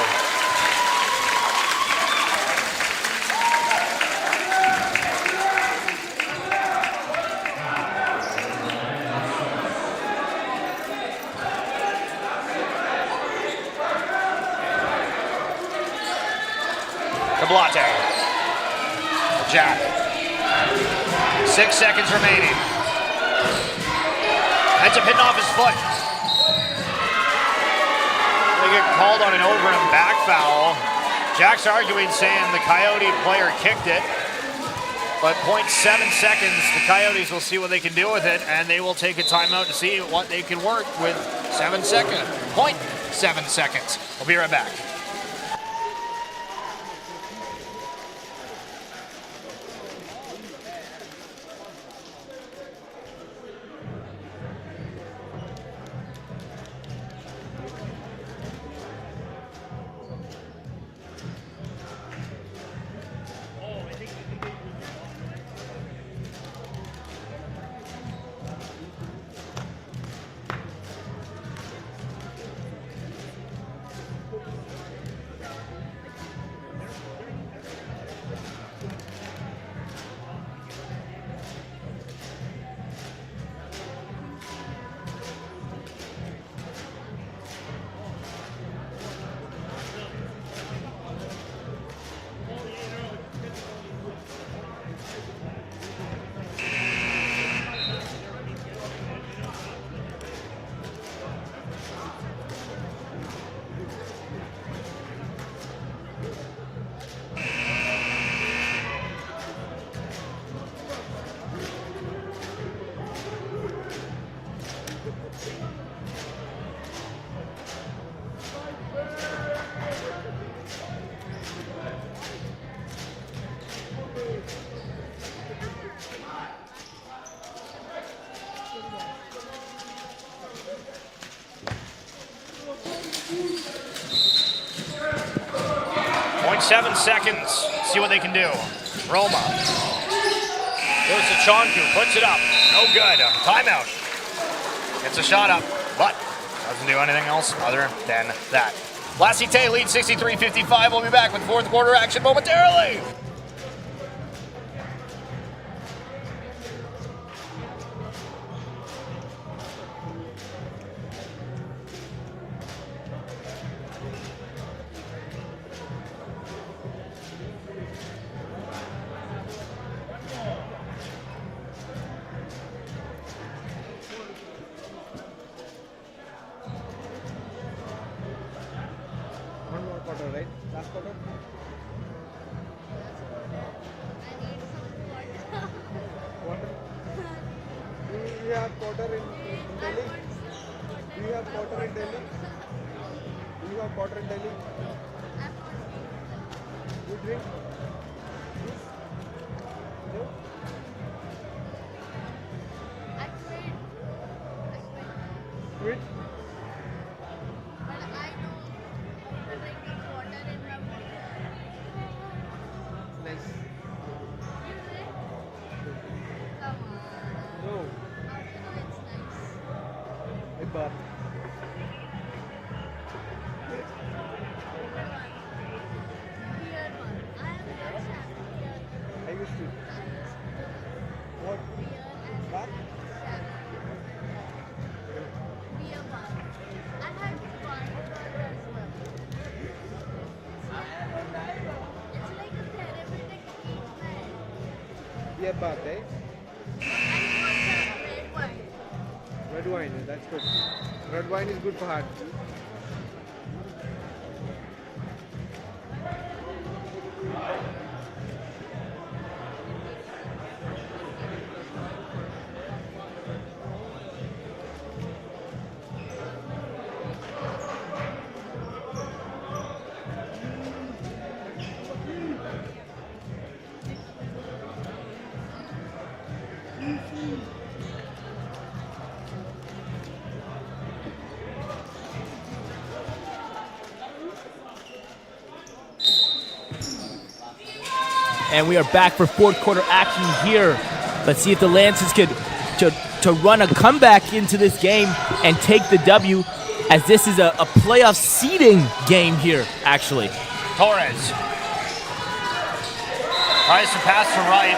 Tablate. Jack. 6 seconds remaining. Ends up hitting off his foot. They get called on an over and back foul. Jack's arguing, saying the Coyote player kicked it. But 0.7 seconds, the Coyotes will see what they can do with it, and they will take a timeout to see what they can work with 7 seconds. 0.7 seconds. We'll be right back. 7 seconds. See what they can do. Roma. Goes to Chonku, puts it up. No good. Timeout. Gets a shot up, but doesn't do anything else other than that. La Cite leads 63-55. We'll be back with fourth quarter action momentarily. One more quarter, right? Last quarter? Quarter? Do you have quarter in Delhi? Do you have quarter in Delhi? Do you have quarter in Delhi? You drink? Juice? No? Quit? Nice. No. A bar. I used to. What? Bar? Beer bar, right? Red wine, that's good. Red wine is good for heart. And we are back for fourth quarter action here. Let's see if the Lancers could to run a comeback into this game and take the W, as this is a playoff seeding game here, actually. Torres. Tries to pass to right.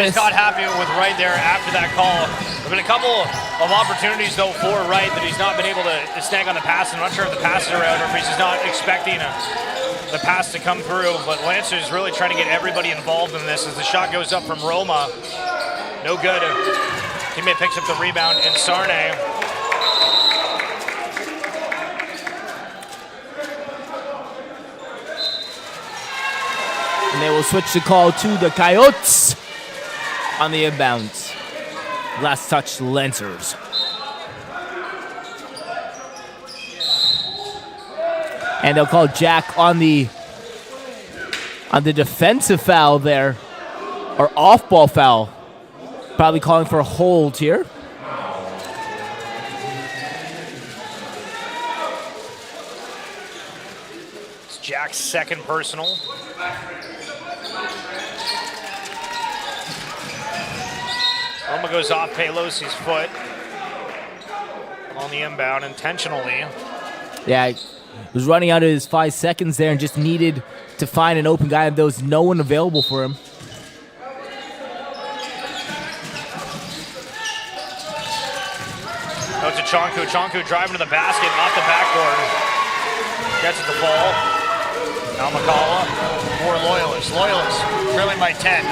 miss. Torres got happy with right there after that call. There have been a couple of opportunities, though, for Wright that he's not been able to snag on the pass. I'm not sure if the pass is around or if he's just not expecting the pass to come through. But Lancer is really trying to get everybody involved in this as the shot goes up from Roma. No good. Teammate picks up the rebound in Sarne. And they will switch the call to the Coyotes on the inbounds. Last touch, Lancers. And they'll call Jack on the defensive foul there, or off-ball foul. Probably calling for a hold here. It's Jack's second personal. Roma goes off Pelosi's foot on the inbound intentionally. Yeah, he was running out of his 5 seconds there and just needed to find an open guy, and there was no one available for him. Out to Chonku. Chonku driving to the basket off the backboard. Gets it to fall. Now McCullough for Loyalist. Loyalist trailing by 10.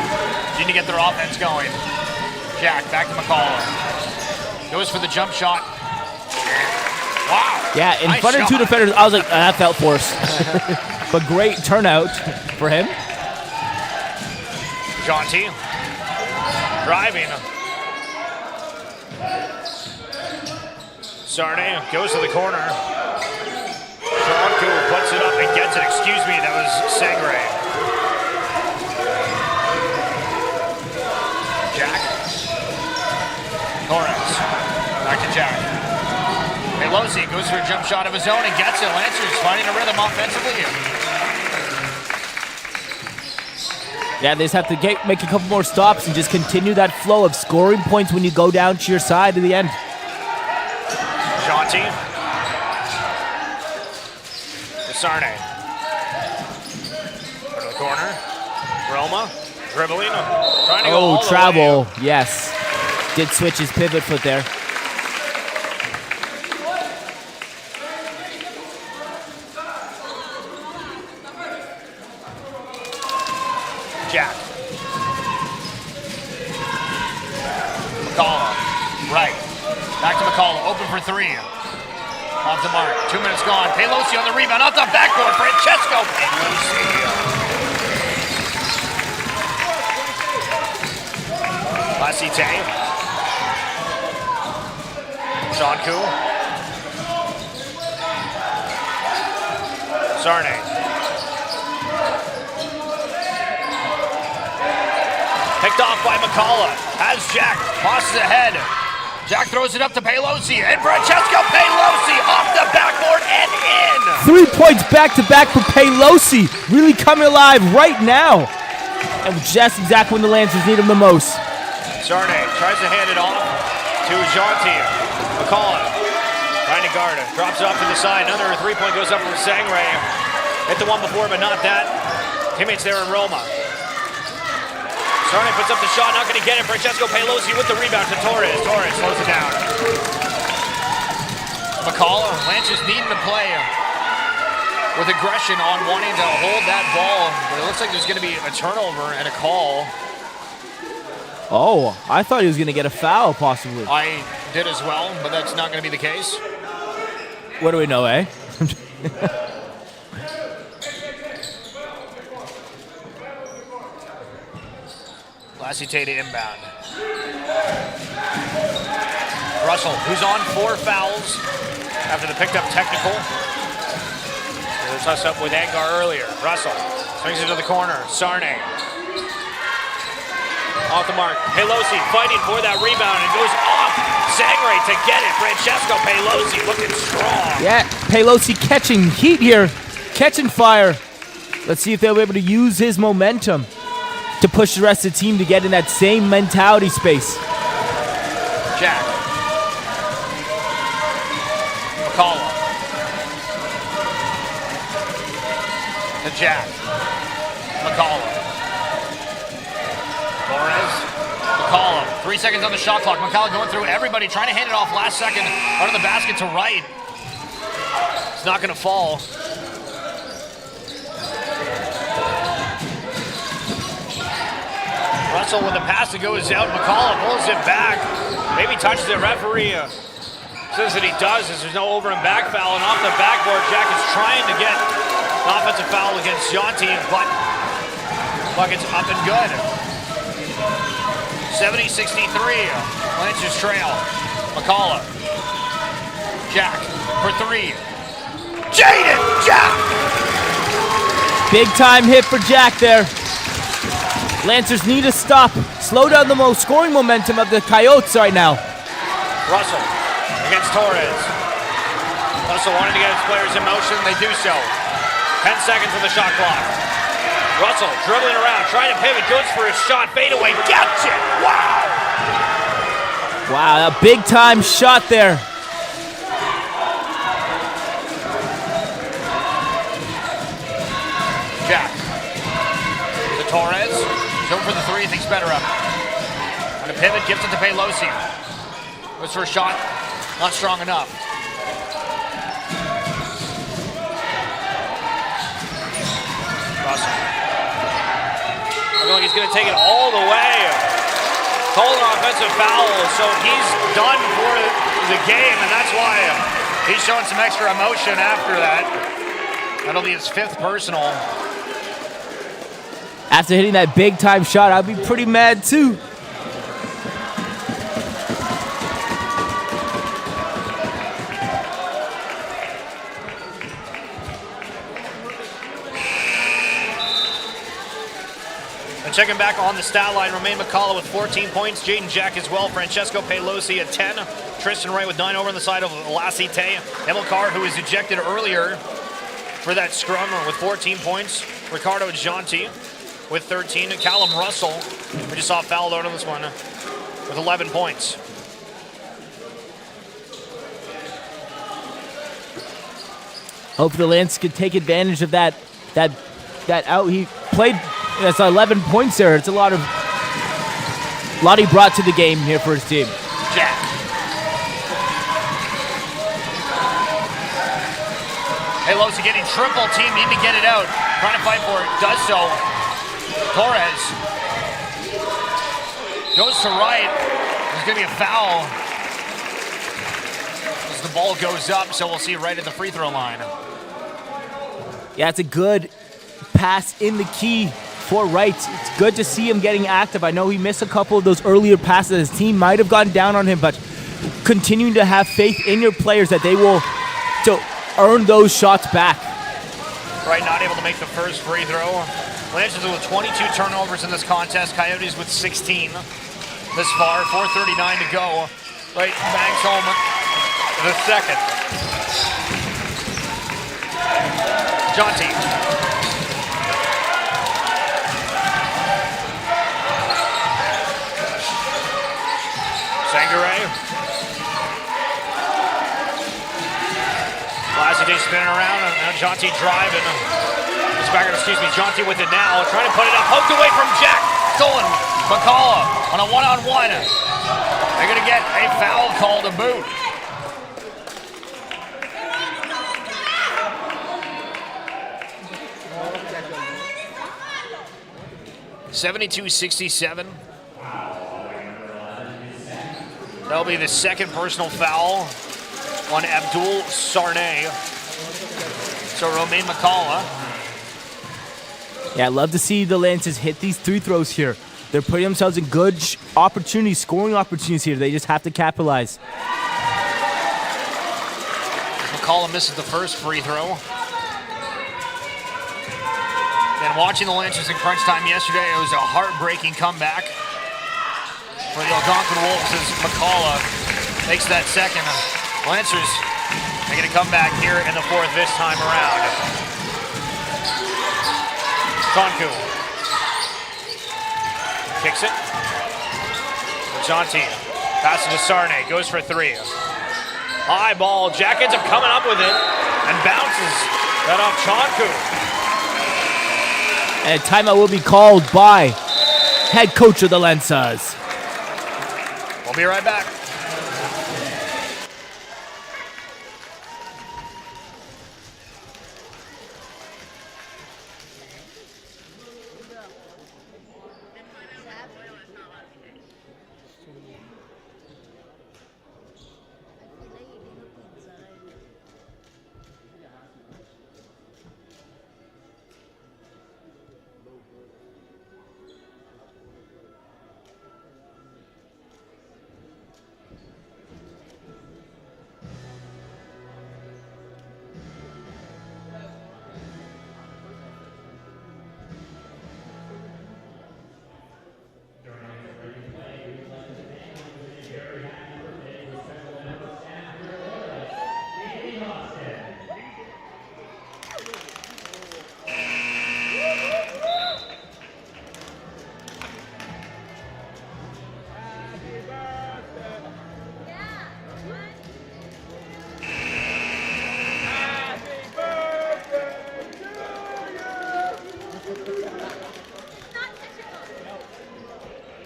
Need to get their offense going. Jack back to McCullough. Goes for the jump shot. Wow. Yeah, in nice front of shot. two defenders, I was like, that felt forced. But great turnout for him. Jonty driving. Sarne goes to the corner. Chonku puts it up and gets it. Excuse me, that was Sangre. Jack Torres. Back to Jack. Pelosi goes for a jump shot of his own and gets it. Lancers finding a rhythm offensively. Yeah, they just have to make a couple more stops and just continue that flow of scoring points when you go down to your side to the end. Jonty. Sarne. To the corner. Roma. Dribbling. Trying to go all the travel. way. Yes. Did switch his pivot foot there. Jack. McCullough. Right. Back to McCullough. Open for three. Off the mark. 2 minutes gone. Pelosi on the rebound. Off the backboard. Francesco Pelosi. Cite. Shanku. Sarne. Picked off by McCullough. Has Jack. Tosses ahead. Jack throws it up to Pelosi. And Francesco Pelosi off the backboard and in. 3 points back-to-back for Pelosi. Really coming alive right now. And just exactly when the Lancers need him the most. Sarne tries to hand it off to Jonty. McCullough trying to guard it. Drops it off to the side. Another 3-point goes up for Sangre. Hit the one before, but not that. Teammates there in Roma. Sarne puts up the shot, not going to get it. Francesco Pelosi with the rebound to Torres. Torres slows it down. McCullough, Lancers needing to play with aggression on wanting to hold that ball. But it looks like there's going to be a turnover and a call. Oh, I thought he was going to get a foul, possibly. I did as well, but that's not going to be the case. What do we know, eh? Cite inbound. Russell, who's on 4 fouls after the picked up technical. There's a toss up with Angar earlier. Russell swings it to the corner. Sarne. Off the mark. Pelosi fighting for that rebound and goes off. Sangre to get it. Francesco Pelosi looking strong. Yeah, Pelosi catching heat here. Catching fire. Let's see if they'll be able to use his momentum to push the rest of the team to get in that same mentality space. Jack. McCullough. To Jack. McCullough. Torres. McCullough. 3 seconds on the shot clock. McCullough going through everybody, trying to hand it off last second. Under the basket to Wright. It's not going to fall. Russell with the pass that goes out. McCullough pulls it back. Maybe touches it. Referee says that he does as there's no over and back foul. And off the backboard, Jack is trying to get an offensive foul against Jonty, but bucket's up and good. 70-63. Lancers trail. McCullough. Jack for 3. Jaden Jack! Big time hit for Jack there. Lancers need to stop, slow down the scoring momentum of the Coyotes right now. Russell against Torres. Russell wanting to get his players in motion. They do so. 10 seconds on the shot clock. Russell dribbling around, trying to pivot, goes for his shot, fade away, gets it. Wow! Wow, a big time shot there. Jack to Torres. He's over for the 3, thinks better of it. On a pivot, gives it to Pelosi. Goes for a shot, not strong enough. Russell. Looking like he's going to take it all the way. Called an offensive foul, so he's done for the game, and that's why he's showing some extra emotion after that. That'll be his 5th personal. After hitting that big time shot, I'd be pretty mad too. checking back on the stat line, Romain McCullough with 14 points, Jaden Jack as well, Francesco Pelosi at 10, Tristan Wright with 9 over on the side of Cite, Emil Carr, who was ejected earlier for that scrum with 14 points, Ricardo Jonti with 13, and Callum Russell, we just saw fouled out on this one, with 11 points. Hope the Lance could take advantage of that out. He played. That's 11 points there. It's a lot he brought to the game here for his team. Jack. Pelosi getting triple team, need to get it out. Trying to fight for it, does so. Torres goes to right. There's going to be a foul as the ball goes up, so we'll see right at the free throw line. Yeah, it's a good pass in the key for Wright. It's good to see him getting active. I know he missed a couple of those earlier passes. His team might have gotten down on him, but continuing to have faith in your players that they will earn those shots back. Wright not able to make the first free throw. Lancers with 22 turnovers in this contest. Coyotes with 16 this far. 4:39 to go. Wright bangs home the second. Jonti. Sangare. Lassiter spinning around, and now Jonti driving. Jonti with it now, trying to put it up, poked away from Jack. Stolen. McCullough on a one-on-one. They're going to get a foul call to boot. (72-67). That'll be the second personal foul on Abdul Sarnay. So Romain McCullough. Yeah, I love to see the Lancers hit these three throws here. They're putting themselves in good opportunities, scoring opportunities here. They just have to capitalize. McCullough misses the first free throw. And watching the Lancers in crunch time yesterday, it was a heartbreaking comeback for the Algonquin Wolves as McCullough makes that second. Lancers making a comeback here in the fourth this time around. Tonku kicks it. Jonti passes to Sarnay, goes for three. High ball, Jack ends up coming up with it and bounces that off Tonku. And a timeout will be called by head coach of the Lancers. We'll be right back.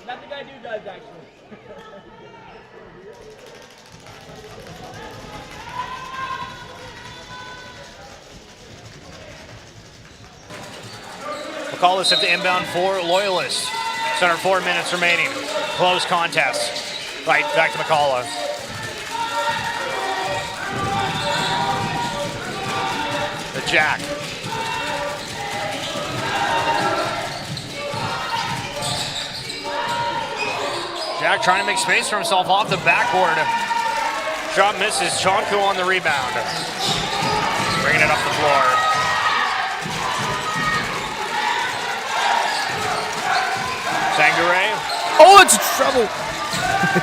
Nothing I do does, actually. McCullough set the inbound for Loyalist. Just under 4 minutes remaining. Close contest. Right, back to McCullough. The Jack. Jack trying to make space for himself off the backboard. Shot misses. Chonku on the rebound. Bringing it up the floor. Sangare. Oh, it's trouble.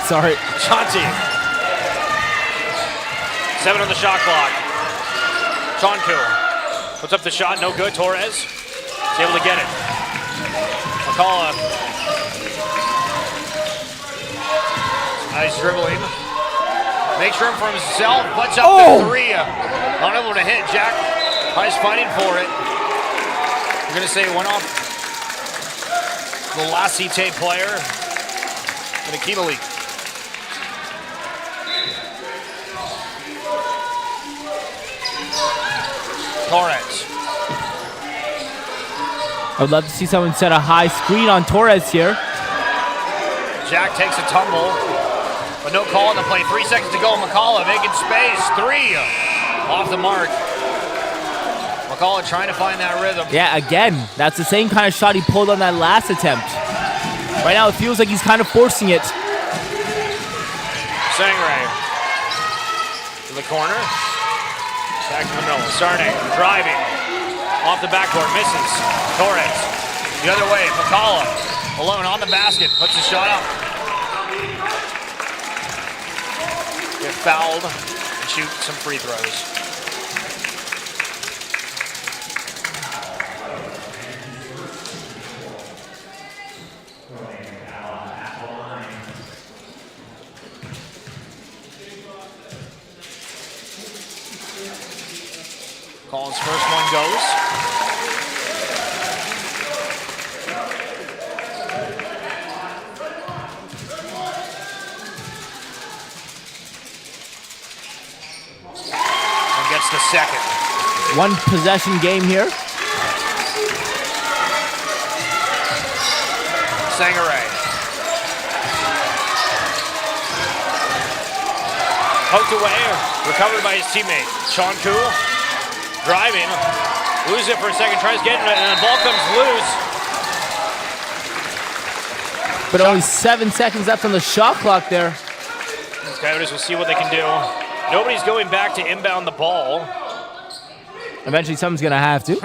Sorry. Shanti. 7 on the shot clock. Chonku puts up the shot, no good. Torres is able to get it. McCullough. Nice dribbling. Makes room for himself, puts up the 3. Unable to hit. Jack is fighting for it. I'm going to say it went off the last Cite player and academically. Torres. I would love to see someone set a high screen on Torres here. Jack takes a tumble, but no call on the play. 3 seconds to go. McCullough making space. 3 off the mark. McCullough trying to find that rhythm. Yeah, again, that's the same kind of shot he pulled on that last attempt. Right now, it feels like he's kind of forcing it. Sangre in the corner. Back to the middle. Sarne driving off the backboard, misses. Torres the other way. McCullough alone on the basket, puts the shot up. Get fouled and shoot some free throws. Collins' first one goes. And gets the second. One possession game here. Sangare. Poked away, recovered by his teammate. Chonku. Driving, loses it for a second, tries getting it, and the ball comes loose. But only 7 seconds left on the shot clock there. These Coyotes will see what they can do. Nobody's going back to inbound the ball. Eventually, someone's going to have to.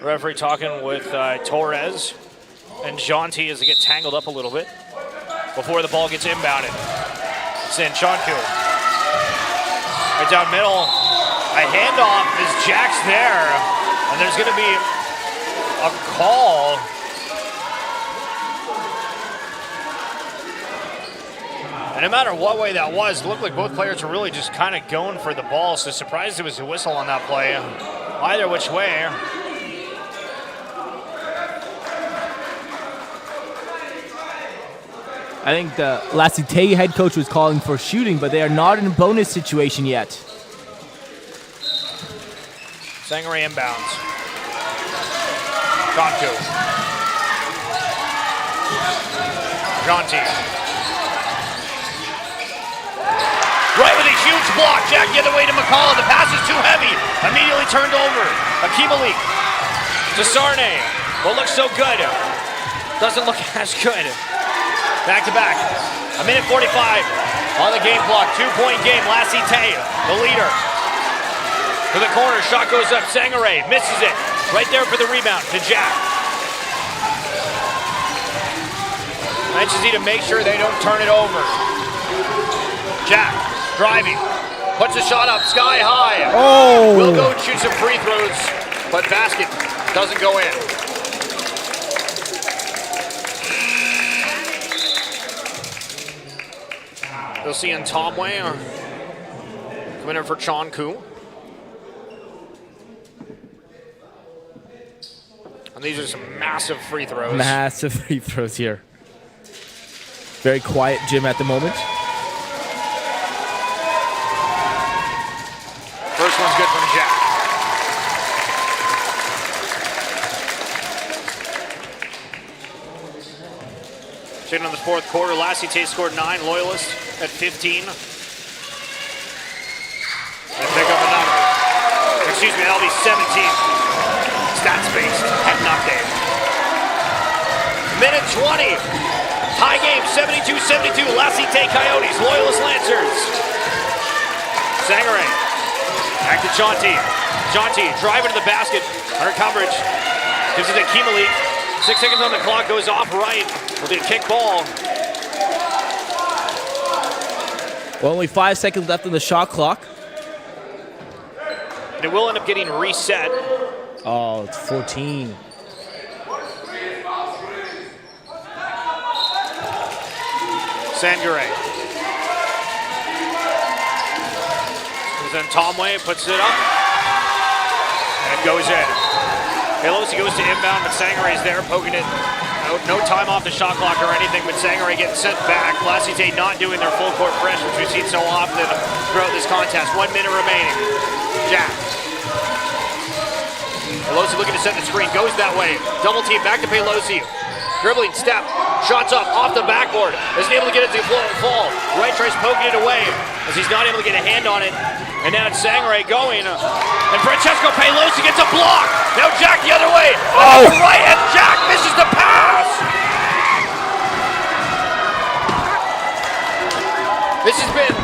Referee talking with Torres and Jonty as they get tangled up a little bit before the ball gets inbounded. It's in Chonku. Right down middle. A handoff as Jack's there, and there's going to be a call. And no matter what way that was, it looked like both players were really just kind of going for the ball, so surprised there was a whistle on that play. Either which way. I think the Cite head coach was calling for shooting, but they are not in a bonus situation yet. Sangare inbounds. Chonku. Jonty. Right with a huge block. Jack the other way to McCullough. The pass is too heavy. Immediately turned over. Akimali to Sarne. What looks so good doesn't look as good. Back to back. 1:45 on the game clock. 2-point game. Cite, the leader. To the corner. Shot goes up. Sangare misses it. Right there for the rebound to Jack. Mentions need to make sure they don't turn it over. Jack driving. Puts a shot up sky high. Oh! Will go and shoot some free throws, but basket doesn't go in. You'll see in Tomway coming in for Chonku. And these are some massive free throws. Massive free throws here. Very quiet gym at the moment. First one's good from Jack. Checking on the fourth quarter, Cite scored 9, Loyalist at 15. And pick up another. Excuse me, that'll be 17. Stats-based, head and update. Minute 20. Tie game, 72-72. Cite Coyotes, Loyalist Lancers. Sangare Back to Jonty. Jonty driving to the basket. Under coverage. Gives it to Kimali. 6 seconds on the clock. Goes off right. Will be a kick ball. Well, only 5 seconds left on the shot clock. And it will end up getting reset. Oh, it's 14. Sangare. Then Tomway puts it up. And it goes in. Pelosi goes to inbound, but Sangare is there poking it. No time off the shot clock or anything, but Sangare getting sent back. Cite not doing their full court press, which we've seen so often throughout this contest. 1 minute remaining. Jack. Pelosi looking to set the screen, goes that way. Double team back to Pelosi. Dribbling, step, shots up, off the backboard. Isn't able to get it to fall. Wright tries poking it away as he's not able to get a hand on it. And now it's Sangare going. And Francesco Pelosi gets a block. Now Jack the other way. Oh! Right, and Jack misses the pass. This has been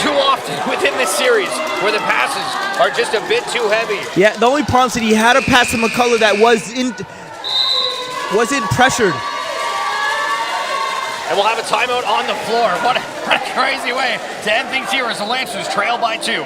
too often within this series where the passes are just a bit too heavy. Yeah, the only problem is that he had a pass to McCullough that wasn't pressured. And we'll have a timeout on the floor. What a crazy way to end things here as the Lancers trail by 2.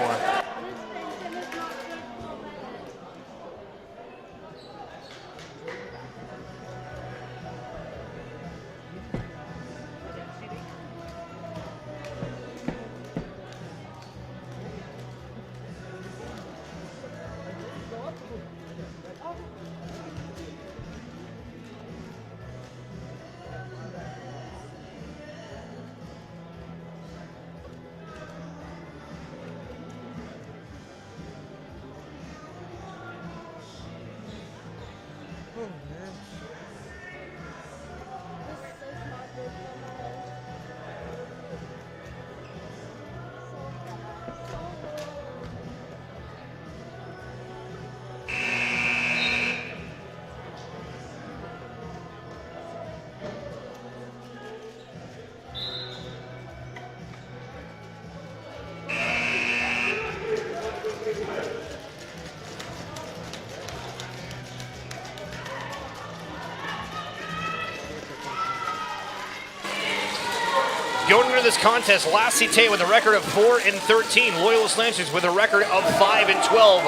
Going into this contest, Cite with a record of 4-13. Loyalist Lancers with a record of 5-12.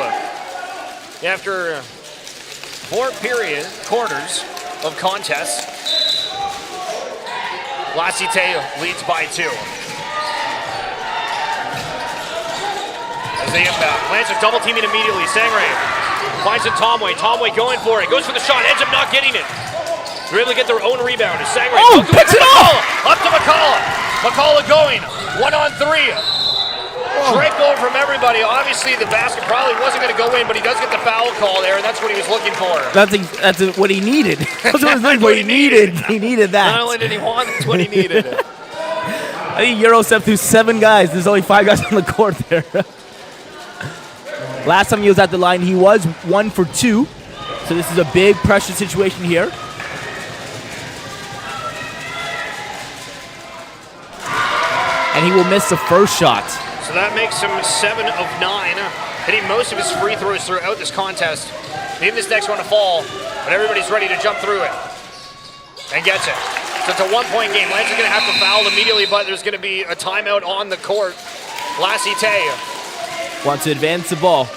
After 4 quarters of contests, Cite leads by 2. As they inbound, Lancers double teaming immediately. Sangare finds it Tomway. Tomway going for it. Goes for the shot. Ends up not getting it. They're able to get their own rebound. Sangare picks it off! Up to McCullough. McCullough going, 1-on-3. Straight goal from everybody. Obviously, the basket probably wasn't going to go in, but he does get the foul call there, and that's what he was looking for. That's what he needed. That's what he needed. He needed that. Not only did he want, that's what he needed. I think Euro stepped through 7 guys. There's only 5 guys on the court there. Last time he was at the line, he was 1 for 2. So this is a big pressure situation here. And he will miss the first shot. So that makes him 7 of 9, hitting most of his free throws throughout this contest. Needing this next one to fall, but everybody's ready to jump through it. And gets it. So it's a 1-point game. Lance is going to have to foul immediately, but there's going to be a timeout on the court. Cite wants to advance the ball.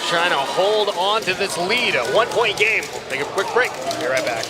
trying to hold on to this lead. A 1-point game. We'll take a quick break. Be right back.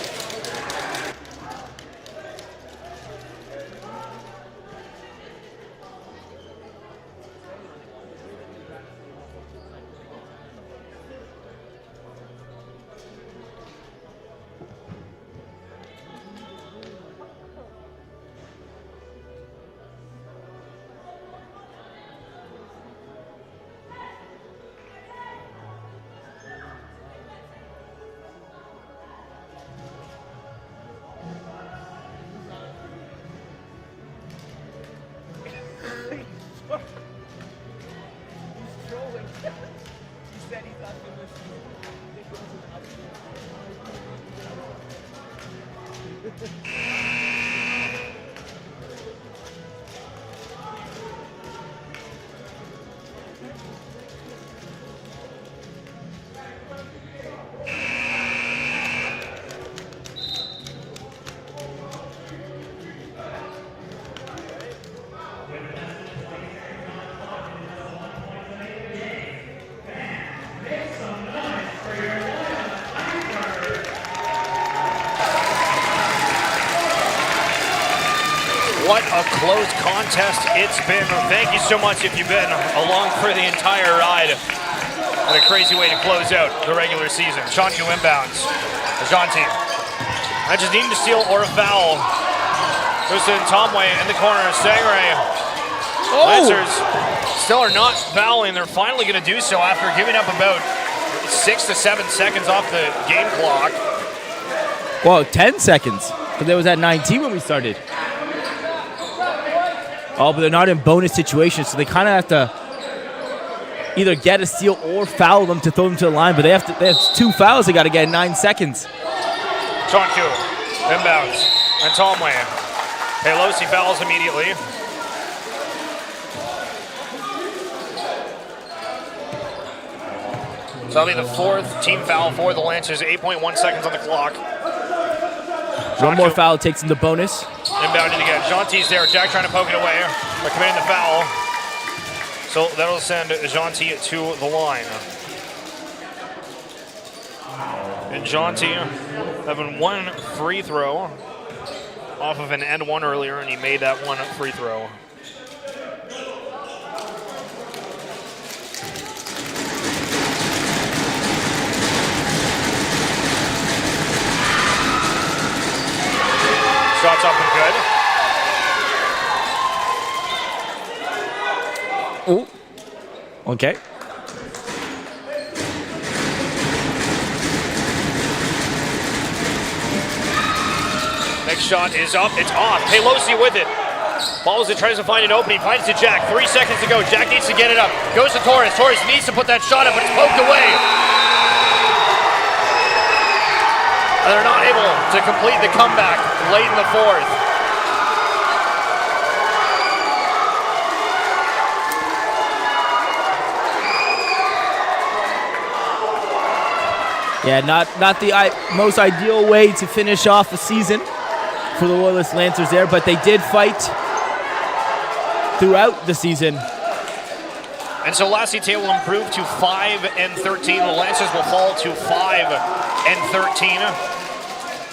what a close contest it's been. Thank you so much if you've been along for the entire ride. What a crazy way to close out the regular season. Shonku inbounds. Jonty. I just needing to steal or a foul. Goes to Tomway in the corner. Sangre. Lancers still are not fouling. They're finally going to do so after giving up about 6 to 7 seconds off the game clock. Well, 10 seconds. Because they was at 19 when we started. Oh, but they're not in bonus situations, so they kind of have to either get a steal or foul them to throw them to the line. But they have 2 fouls they got to get in 9 seconds. Shonku inbounds. And Tomway. Pelosi fouls immediately. So that'll be the 4th team foul for the Lancers. 8.1 seconds on the clock. One more foul takes them to bonus. Inbounded again. Jonty's there. Jack trying to poke it away. They're committing the foul. So that'll send Jonty to the line. And Jonty having 1 free throw off of an and one earlier, and he made that 1 free throw. Shots up and good. Oh. Okay. Next shot is up. It's off. Pelosi with it. Follows it, tries to find an opening. Finds it to Jack. 3 seconds to go. Jack needs to get it up. Goes to Torres. Torres needs to put that shot up, but it's poked away. And they're not able to complete the comeback late in the 4th. Yeah, not the most ideal way to finish off a season for the Loyalist Lancers there, but they did fight throughout the season. And so Lassie Tay will improve to 5-13. The Lancers will fall to 5-13.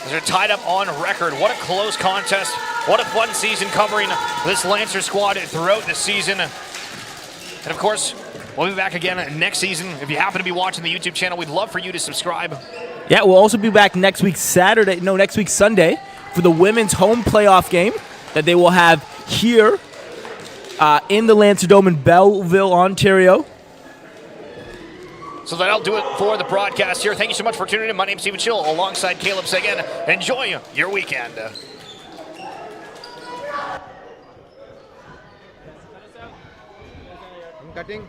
They're tied up on record. What a close contest. What a fun season covering this Lancer squad throughout the season. And of course, we'll be back again next season. If you happen to be watching the YouTube channel, we'd love for you to subscribe. Yeah, we'll also be back next week next week Sunday for the women's home playoff game that they will have here in the Lancer Dome in Belleville, Ontario. So that'll do it for the broadcast here. Thank you so much for tuning in. My name's Steven Chill alongside Caleb Sagan. Enjoy your weekend. I'm cutting.